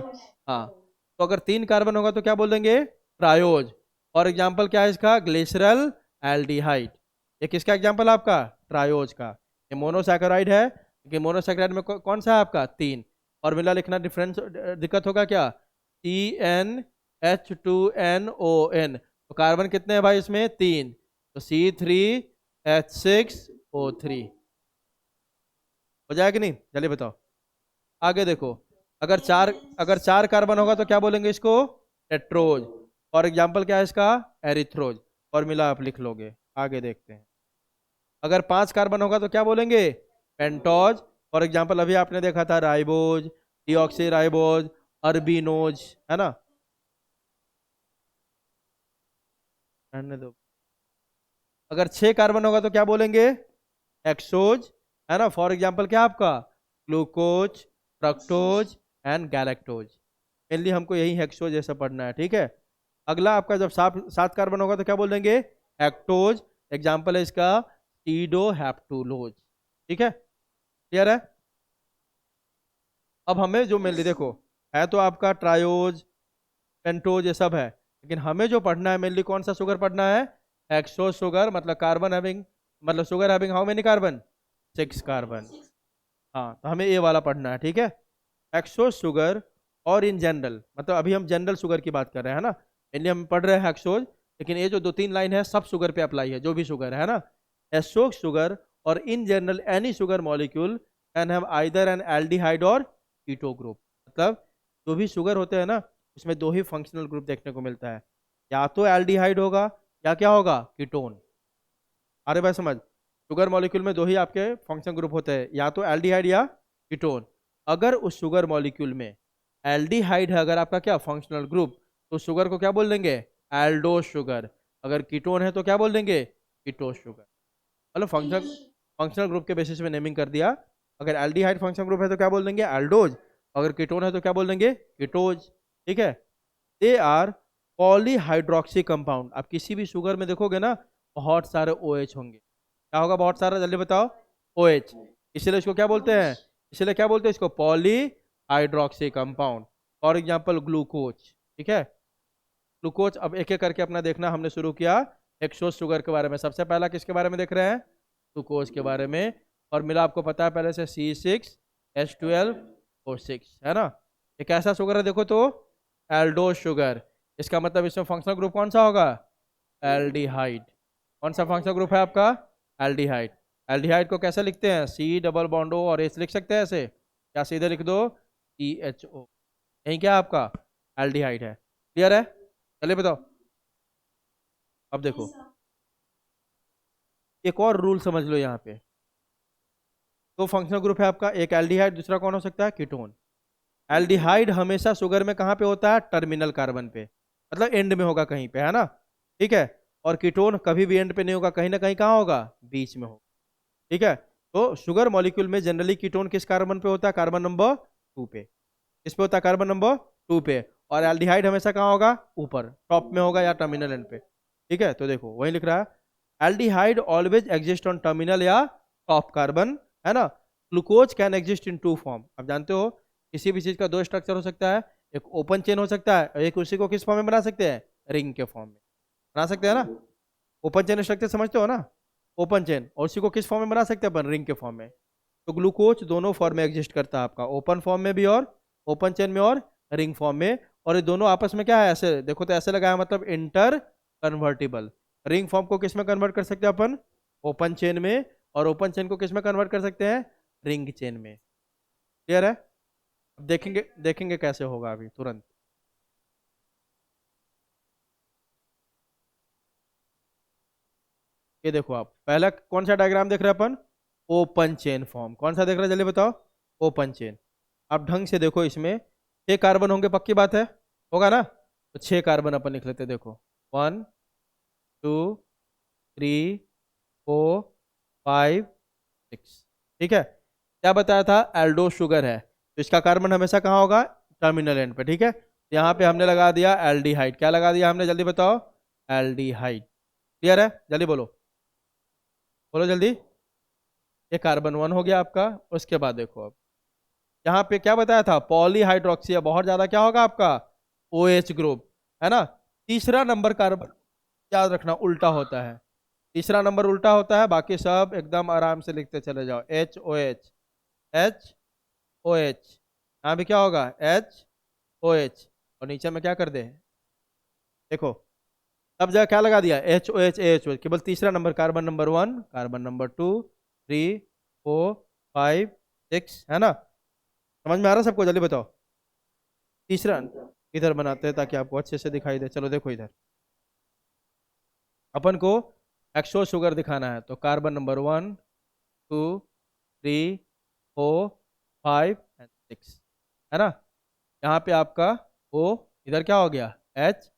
हाँ, तो अगर 3 कार्बन होगा तो क्या बोल देंगे? ट्रायोज। और एग्जाम्पल क्या है इसका? Glycerol aldehyde. ये किसका एग्जाम्पल आपका? ट्रायोज का। ये मोनोसैकेराइड है, कि मोनोसैकेराइड में कौन सा है आपका 3। फॉर्मूला लिखना डिफरेंस दिक्कत होगा क्या, CnH2nOn। तो कार्बन कितने हैं भाई इसमें 3, तो C3H6O3 हो जाएगा कि नहीं, चलिए बताओ। आगे देखो, अगर चार कार्बन होगा तो क्या बोलेंगे इसको, टेट्रोज। फॉर एग्जाम्पल क्या है इसका, एरिथ्रोज। फॉर्मूला आप लिख लोगे। आगे देखते हैं, अगर 5 कार्बन होगा तो क्या बोलेंगे, पेंटोज। फॉर एग्जाम्पल अभी आपने देखा था राइबोज, डीऑक्सी राइबोज, अरबिनोज, है ना। रहने दो। अगर 6 कार्बन होगा तो क्या बोलेंगे, हेक्सोज, है ना। फॉर एग्जाम्पल क्या आपका, glucose, fructose and galactose. Mainly हमको यही हेक्सोज जैसा पढ़ना है, ठीक है। अगला आपका जब 7 कार्बन होगा तो क्या बोल देंगे, एक्टोज। एग्जाम्पल है इसका टीडोहैप्टुलोज, ठीक है, क्लियर है। अब हमें जो मेनली देखो, है तो आपका ट्रायोज, पेंटोज ये सब है, लेकिन हमें जो पढ़ना है मेनली कौन सा शुगर पढ़ना है, हेक्सोज शुगर। मतलब कार्बन हैविंग, मतलब sugar having how many carbon, 6 carbon. हाँ, तो हमें ये वाला पढ़ना है, ठीक है। हेक्सोज शुगर, और इन जनरल, मतलब अभी हम जनरल शुगर की बात कर रहे हैं ना, मेनली हम पढ़ रहे हैं हेक्सोज, लेकिन ये जो 2-3 लाइन है सब शुगर पे अप्लाई है, जो भी शुगर है ना। हेक्सोज शुगर और in general any sugar molecule can have either an aldehyde और कीटो ग्रुप। मतलब जो भी शुगर होते हैं ना, उसमें 2 ही फंक्शनल ग्रुप देखने को मिलता है, या तो एल्डिहाइड होगा या क्या होगा, कीटोन। अरे भाई समझ, शुगर मॉलिक्यूल में 2 ही आपके फंक्शन ग्रुप होते हैं, या तो एल्डिहाइड या कीटोन। अगर उस शुगर मॉलिक्यूल में एल्डिहाइड है अगर आपका क्या फंक्शनल ग्रुप, तो शुगर को क्या बोल देंगे, एल्डोस शुगर। अगर कीटोन है तो क्या बोल देंगे, कीटोस शुगर। मतलब फंक्शनल ग्रुप के बेसिस पे नेमिंग कर दिया। अगर एल्डिहाइड फंक्शनल ग्रुप है तो क्या बोल देंगे, एल्डोज। अगर कीटोन है तो क्या बोल देंगे, कीटोज, ठीक है। They are polyhydroxy compound. आप किसी भी शुगर में देखोगे ना, बहुत सारे OH होंगे। क्या होगा, बहुत सारा, जल्दी बताओ, OH। इसलिए इसको क्या बोलते हैं, इसलिए क्या बोलते हैं इसको, polyhydroxy compound. For example glucose, ठीक है। ग्लूकोज, अब एक एक करके अपना देखना हमने शुरू किया हेक्सोज शुगर के बारे में। सबसे पहला किसके बारे में देख रहे हैं, ग्लूकोज के बारे में। और मिला आपको पता है पहले से C6H12O6, है ना। ये कैसा शुगर है देखो तो, एल्डोस शुगर। इसका मतलब इसमें फंक्शनल ग्रुप कौन सा होगा, एल्डिहाइड। कौन सा फंक्शनल ग्रुप है आपका, एल्डिहाइड। एल्डिहाइड को कैसे लिखते हैं, C डबल बॉन्ड O और H लिख सकते हैं ऐसे, या सीधे लिख दो CHO। यही क्या आपका एल्डिहाइड है, क्लियर है। चलिए बताओ। अब देखो, एक और रूल समझ लो यहाँ पे। तो फंक्शनल ग्रुप है आपका, एक एल्डिहाइड, दूसरा कौन हो सकता है, कीटोन। एल्डिहाइड हमेशा शुगर में कहाँ पे होता है, टर्मिनल कार्बन पे, मतलब एंड में होगा कहीं पे, है ना, ठीक है। और कीटोन कभी भी एंड पे नहीं होगा, कहीं ना कहीं कहाँ होगा, बीच में होगा, ठीक है। तो शुगर मॉलिक्यूल में जनरली कीटोन किस कार्बन पे होता है, कार्बन नंबर 2 पे। किस पे होता है, कार्बन नंबर 2 पे। और एल्डिहाइड हमेशा कहाँ होगा, ऊपर टॉप में होगा या टर्मिनल एंड पे, ठीक है। तो देखो वही लिख रहा है, aldehyde always exist on terminal या टॉप कार्बन, है ना। Glucose can exist in 2 form. आप जानते हो किसी भी चीज का 2 स्ट्रक्चर हो सकता है, एक ओपन चेन हो सकता है, और एक उसी को किस फॉर्म में बना सकते हैं, रिंग के फॉर्म में बना सकते हैं ना। ओपन चेन स्ट्रक्चर समझते हो ना, ओपन चेन, और उसी को किस फॉर्म में बना सकते हैं अपन, रिंग के फॉर्म में। तो ग्लूकोज दोनों फॉर्म में एग्जिस्ट करता है आपका, ओपन फॉर्म में भी और ओपन चेन में और रिंग फॉर्म में। और ये दोनों आपस में क्या है, ऐसे देखो तो ऐसे लगा है, मतलब इंटर कन्वर्टिबल। रिंग फॉर्म को किस में कन्वर्ट कर सकते हैं अपन, ओपन चेन में। और ओपन चेन को किस में कन्वर्ट कर सकते हैं, रिंग चेन में, क्लियर है। अब देखेंगे देखेंगे कैसे होगा अभी तुरंत। ये देखो, आप पहला कौन सा डायग्राम देख रहे हैं अपन, ओपन चेन फॉर्म। कौन सा देख रहे हैं जल्दी बताओ, ओपन चेन। आप ढंग से देखो, इसमें 6 कार्बन होंगे, पक्की बात है, होगा ना। तो 6 कार्बन अपन लिख लेते हैं, देखो 1 2 3 4 5 6, ठीक है। क्या बताया था, एल्डो शुगर है, तो इसका कार्बन हमेशा कहाँ होगा, टर्मिनल एंड पे, ठीक है। यहाँ पे हमने लगा दिया एल्डिहाइड। क्या लगा दिया हमने, जल्दी बताओ, एल्डिहाइड, क्लियर है, जल्दी बोलो, बोलो जल्दी। ये कार्बन 1 हो गया आपका। उसके बाद देखो, अब यहाँ पे क्या बताया था, पॉलीहाइड्रोक्सी, बहुत ज्यादा क्या होगा आपका, OH ग्रुप, है ना। तीसरा नंबर कार्बन याद रखना उल्टा होता है, तीसरा नंबर उल्टा होता है, बाकी सब एकदम आराम से लिखते चले जाओ। H O H, H O H, यहाँ पे क्या होगा, एच ओ एच, और नीचे में क्या कर दे, देखो सब जगह क्या लगा दिया, H O H, H O, केवल तीसरा नंबर, कार्बन नंबर 1, कार्बन नंबर 2, 3, 4, 5, 6, है ना। समझ में आ रहा है सबको, जल्दी बताओ। तीसरा इधर बनाते हैं ताकि आपको अच्छे से दिखाई दे। चलो देखो इधर, अपन को एक्सो शुगर दिखाना है, तो कार्बन नंबर 1, 2, 3, 4, 5 एंड 6, है ना। यहाँ पे आपका O, इधर क्या हो गया, H,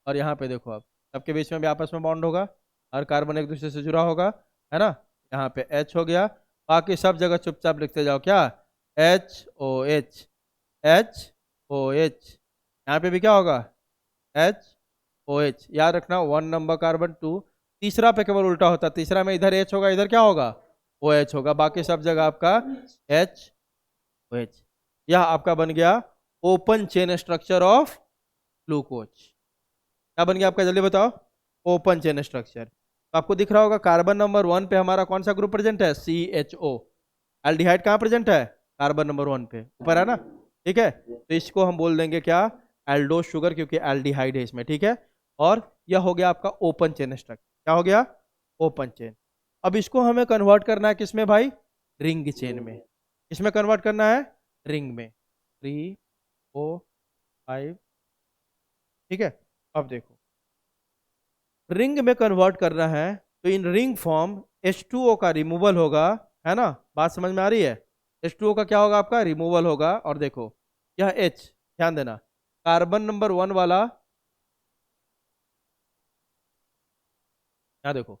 और यहाँ पे देखो आप सबके बीच में भी आपस में बॉन्ड होगा, हर कार्बन एक दूसरे से जुड़ा होगा, है ना। यहाँ पे H हो गया, बाकी सब जगह चुपचाप लिखते जाओ क्या, H O H, H O H, यहाँ पे भी क्या होगा, एच ओ एच, याद रखना 1 नंबर कार्बन 2, तीसरा पे केवल उल्टा होता है, तीसरा में इधर H होगा, इधर क्या होगा, ओ एच होगा, बाकी सब जगह आपका एच ओ एच। यह आपका बन गया open chain structure of glucose. क्या बन गया आपका, जल्दी बताओ, ओपन चेन स्ट्रक्चर। तो आपको दिख रहा होगा कार्बन नंबर 1 पे हमारा कौन सा ग्रुप प्रेजेंट है, CHO। एल्डिहाइड कहाँ प्रेजेंट है, कार्बन नंबर 1 पे ऊपर, है ना। ठीक है, तो इसको हम बोल देंगे क्या, एल्डोस शुगर, क्योंकि एल्डिहाइड है इसमें, ठीक है। और यह हो गया आपका ओपन चेन स्ट्रक्चर। क्या हो गया, ओपन चेन। अब इसको हमें कन्वर्ट करना है किसमें भाई, रिंग चेन में। इसमें कन्वर्ट करना है, रिंग में, 3, 4, 5, ठीक है। अब देखो, रिंग में कन्वर्ट करना है, तो इन रिंग फॉर्म H2O का रिमूवल होगा, है ना। बात समझ में आ रही है, H2O का क्या होगा आपका, रिमूवल होगा। और देखो यह H, ध्यान देना, कार्बन नंबर 1 वाला, यहाँ देखो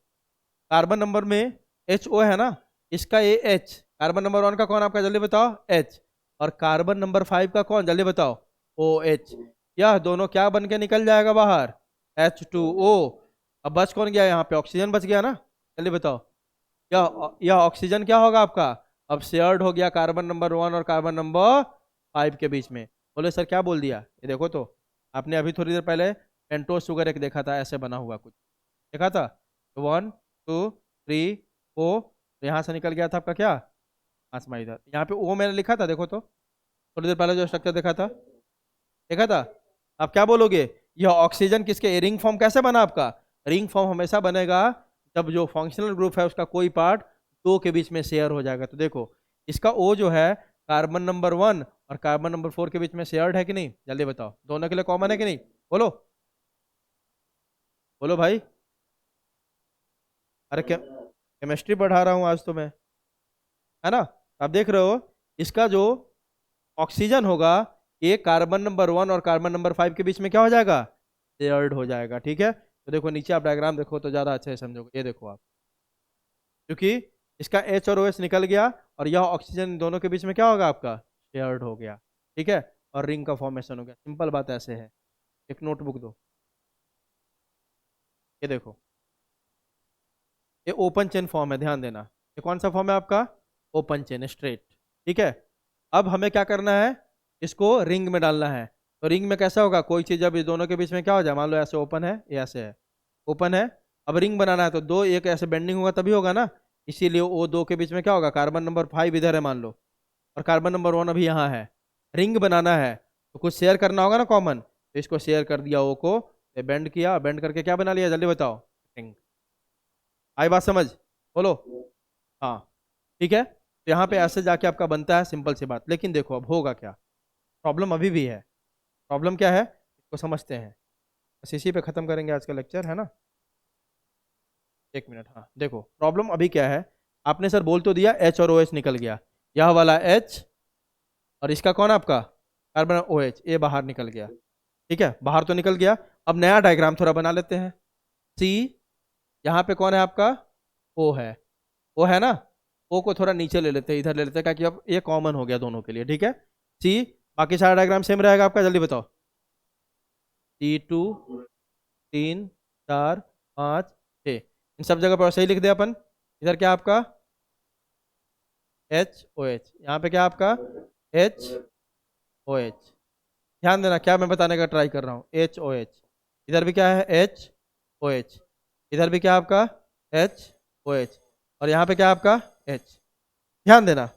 कार्बन नंबर में HO है ना, इसका ये H, कार्बन नंबर 1 का कौन आपका, जल्दी बताओ, H, और कार्बन नंबर 5 का कौन, जल्दी बताओ, OH। यह दोनों क्या बन के निकल जाएगा बाहर, H2O। अब बच कौन गया यहाँ पे, ऑक्सीजन बच गया ना, जल्दी बताओ। यह ऑक्सीजन क्या होगा आपका, अब शेयर्ड हो गया कार्बन नंबर 1 और कार्बन नंबर 5 के बीच में। बोले सर क्या बोल दिया, ये देखो तो, आपने अभी थोड़ी देर पहले पेंटोस शुगर एक देखा था, ऐसे बना हुआ कुछ देखा था, तो 1, 2, 3, 4, तो यहाँ से निकल गया था आपका क्या, आसमा, इधर यहाँ पे O मैंने लिखा था, देखो तो थोड़ी देर पहले जो स्ट्रक्चर देखा था, देखा था। आप क्या बोलोगे, यह ऑक्सीजन किसके, रिंग फॉर्म कैसे बना आपका, रिंग फॉर्म हमेशा बनेगा जब जो फंक्शनल ग्रुप है उसका कोई पार्ट दो के बीच में शेयर हो जाएगा। तो देखो इसका O जो है कार्बन नंबर 1 और कार्बन नंबर 4 के बीच में शेयर्ड है कि नहीं, जल्दी बताओ, दोनों के लिए कॉमन है कि नहीं, बोलो, बोलो भाई। अरे क्या, केमिस्ट्री पढ़ा रहा हूँ आज तो मैं, है ना। आप देख रहे हो, इसका जो ऑक्सीजन होगा, ये कार्बन नंबर 1 और कार्बन नंबर 5 के बीच में क्या हो जाएगा, शेयर्ड हो जाएगा, ठीक है। तो देखो नीचे आप डायग्राम देखो तो ज़्यादा अच्छे से समझोगे, ये देखो आप, क्योंकि इसका H और OH निकल गया, और यह ऑक्सीजन दोनों के बीच में क्या होगा आपका, शेयर्ड हो गया, ठीक है, और रिंग का फॉर्मेशन हो गया। सिंपल बात ऐसे है, एक नोटबुक दो, ये देखो, ये ओपन चेन फॉर्म है, ध्यान देना, ये कौन सा फॉर्म है आपका, ओपन चेन स्ट्रेट, ठीक है। अब हमें क्या करना है, इसको रिंग में डालना है। तो रिंग में कैसा होगा, कोई चीज़ जब इस दोनों के बीच में क्या हो जाए, मान लो ऐसे ओपन है, ये ऐसे है, ओपन है, अब रिंग बनाना है, तो दो एक ऐसे बेंडिंग होगा तभी होगा ना, इसीलिए वो दो के बीच में क्या होगा, कार्बन नंबर 5 इधर है मान लो, और कार्बन नंबर 1 अभी यहाँ है। रिंग बनाना है तो कुछ शेयर करना होगा ना कॉमन, तो इसको शेयर कर दिया ओ को, बेंड किया, बेंड करके क्या बना लिया, जल्दी बताओ, रिंग। आई बात समझ, बोलो, हाँ, ठीक है। तो यहाँ पे ऐसे जाके आपका बनता है, सिंपल सी बात। लेकिन देखो अब होगा क्या, प्रॉब्लम अभी भी है। प्रॉब्लम क्या है, इसको समझते हैं, बस इसी पे खत्म करेंगे आज का लेक्चर, है ना। एक मिनट, हाँ देखो प्रॉब्लम अभी क्या है, आपने सर बोल तो दिया H और OH निकल गया, यह वाला H और इसका कौन आपका कार्बन OH, ये बाहर निकल गया, ठीक है, बाहर तो निकल गया। अब नया डायग्राम थोड़ा बना लेते हैं। C, यहाँ पे कौन है आपका, O है, O है ना, O को थोड़ा नीचे ले लेते हैं, इधर ले लेते हैं, क्योंकि अब ये कॉमन हो गया दोनों के लिए, ठीक है। C, बाकी सारा डायग्राम सेम रहेगा आपका, जल्दी बताओ, C2, 3, 4, 5, 6, इन सब जगह पर सही लिख दिया अपन। इधर क्या आपका H O H, यहाँ पे क्या आपका H O H, ध्यान देना क्या मैं बताने का ट्राई कर रहा हूँ, H O H, इधर भी क्या है H O H, इधर भी क्या आपका HOH, और यहाँ पे क्या है आपका H। ध्यान देना,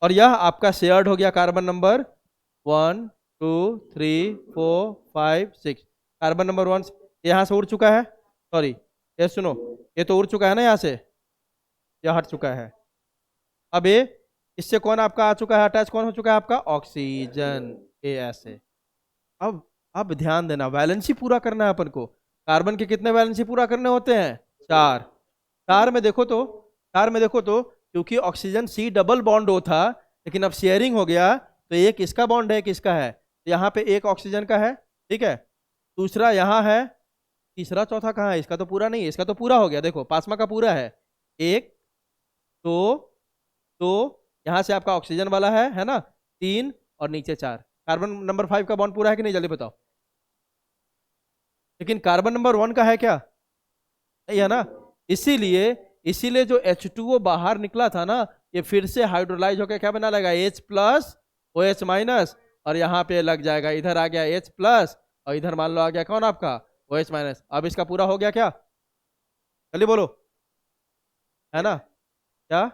और यह आपका शेयर्ड हो गया कार्बन नंबर 1 2 3 4 5 6। कार्बन नंबर 1 यहाँ से उड़ चुका है, सॉरी ये सुनो, ये तो उड़ चुका है ना, यहाँ से यह हट चुका है। अब ये इससे कौन आपका आ चुका है अटैच, कौन हो चुका है आपका ऑक्सीजन, ये ऐसे। अब ध्यान देना, वैलेंसी पूरा करना है अपन को। कार्बन के कितने वैलेंसी पूरा करने होते हैं, 4। 4 में देखो तो, 4 में देखो तो, क्योंकि ऑक्सीजन C डबल बॉन्ड हो था, लेकिन अब शेयरिंग हो गया, तो एक इसका बॉन्ड है, किसका है, तो यहाँ पे एक ऑक्सीजन का है, ठीक है, दूसरा यहाँ है, तीसरा चौथा कहाँ है, इसका तो पूरा नहीं है, इसका तो पूरा हो गया, देखो पासमा का पूरा है, 1 2, तो यहाँ से आपका ऑक्सीजन वाला है ना, 3 और नीचे 4। कार्बन नंबर 5 का बॉन्ड पूरा है कि नहीं, जल्दी बताओ। लेकिन कार्बन नंबर 1 का है क्या, नहीं है ना, इसीलिए इसीलिए जो H2O बाहर निकला था ना, ये फिर से हाइड्रोलाइज होकर क्या बना लेगा, H प्लस OH माइनस, और यहाँ पे लग जाएगा, इधर आ गया H प्लस, और इधर मान लो आ गया कौन आपका OH माइनस। अब इसका पूरा हो गया क्या, जल्दी बोलो, है ना, क्या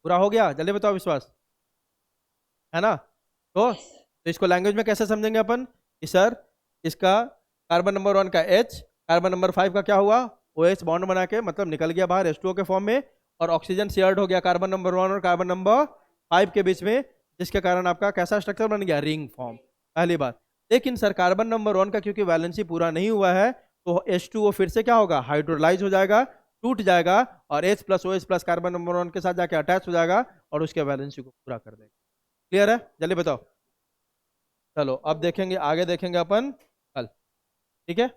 पूरा हो गया, जल्दी बताओ विश्वास, है ना। तो इसको लैंग्वेज में कैसे समझेंगे अपन कि सर इसका कार्बन नंबर 1 का H, कार्बन नंबर 5 का क्या हुआ, OH बॉन्ड बना के मतलब निकल गया बाहर H2O के फॉर्म में, और ऑक्सीजन शेयर्ड हो गया कार्बन नंबर 1 और कार्बन नंबर 5 के बीच में, जिसके कारण आपका कैसा स्ट्रक्चर बन गया, रिंग फॉर्म, पहली बात। लेकिन सर कार्बन नंबर 1 का क्योंकि वैलेंसी पूरा नहीं हुआ है, तो H2O फिर से क्या होगा, हाइड्रोलाइज हो जाएगा, टूट जाएगा, और H plus OH plus carbon number 1 के साथ जाके अटैच हो जाएगा, और उसके वैलेंसी को पूरा कर देगा। क्लियर है, जल्दी बताओ। चलो अब देखेंगे, आगे देखेंगे अपन कल, ठीक है।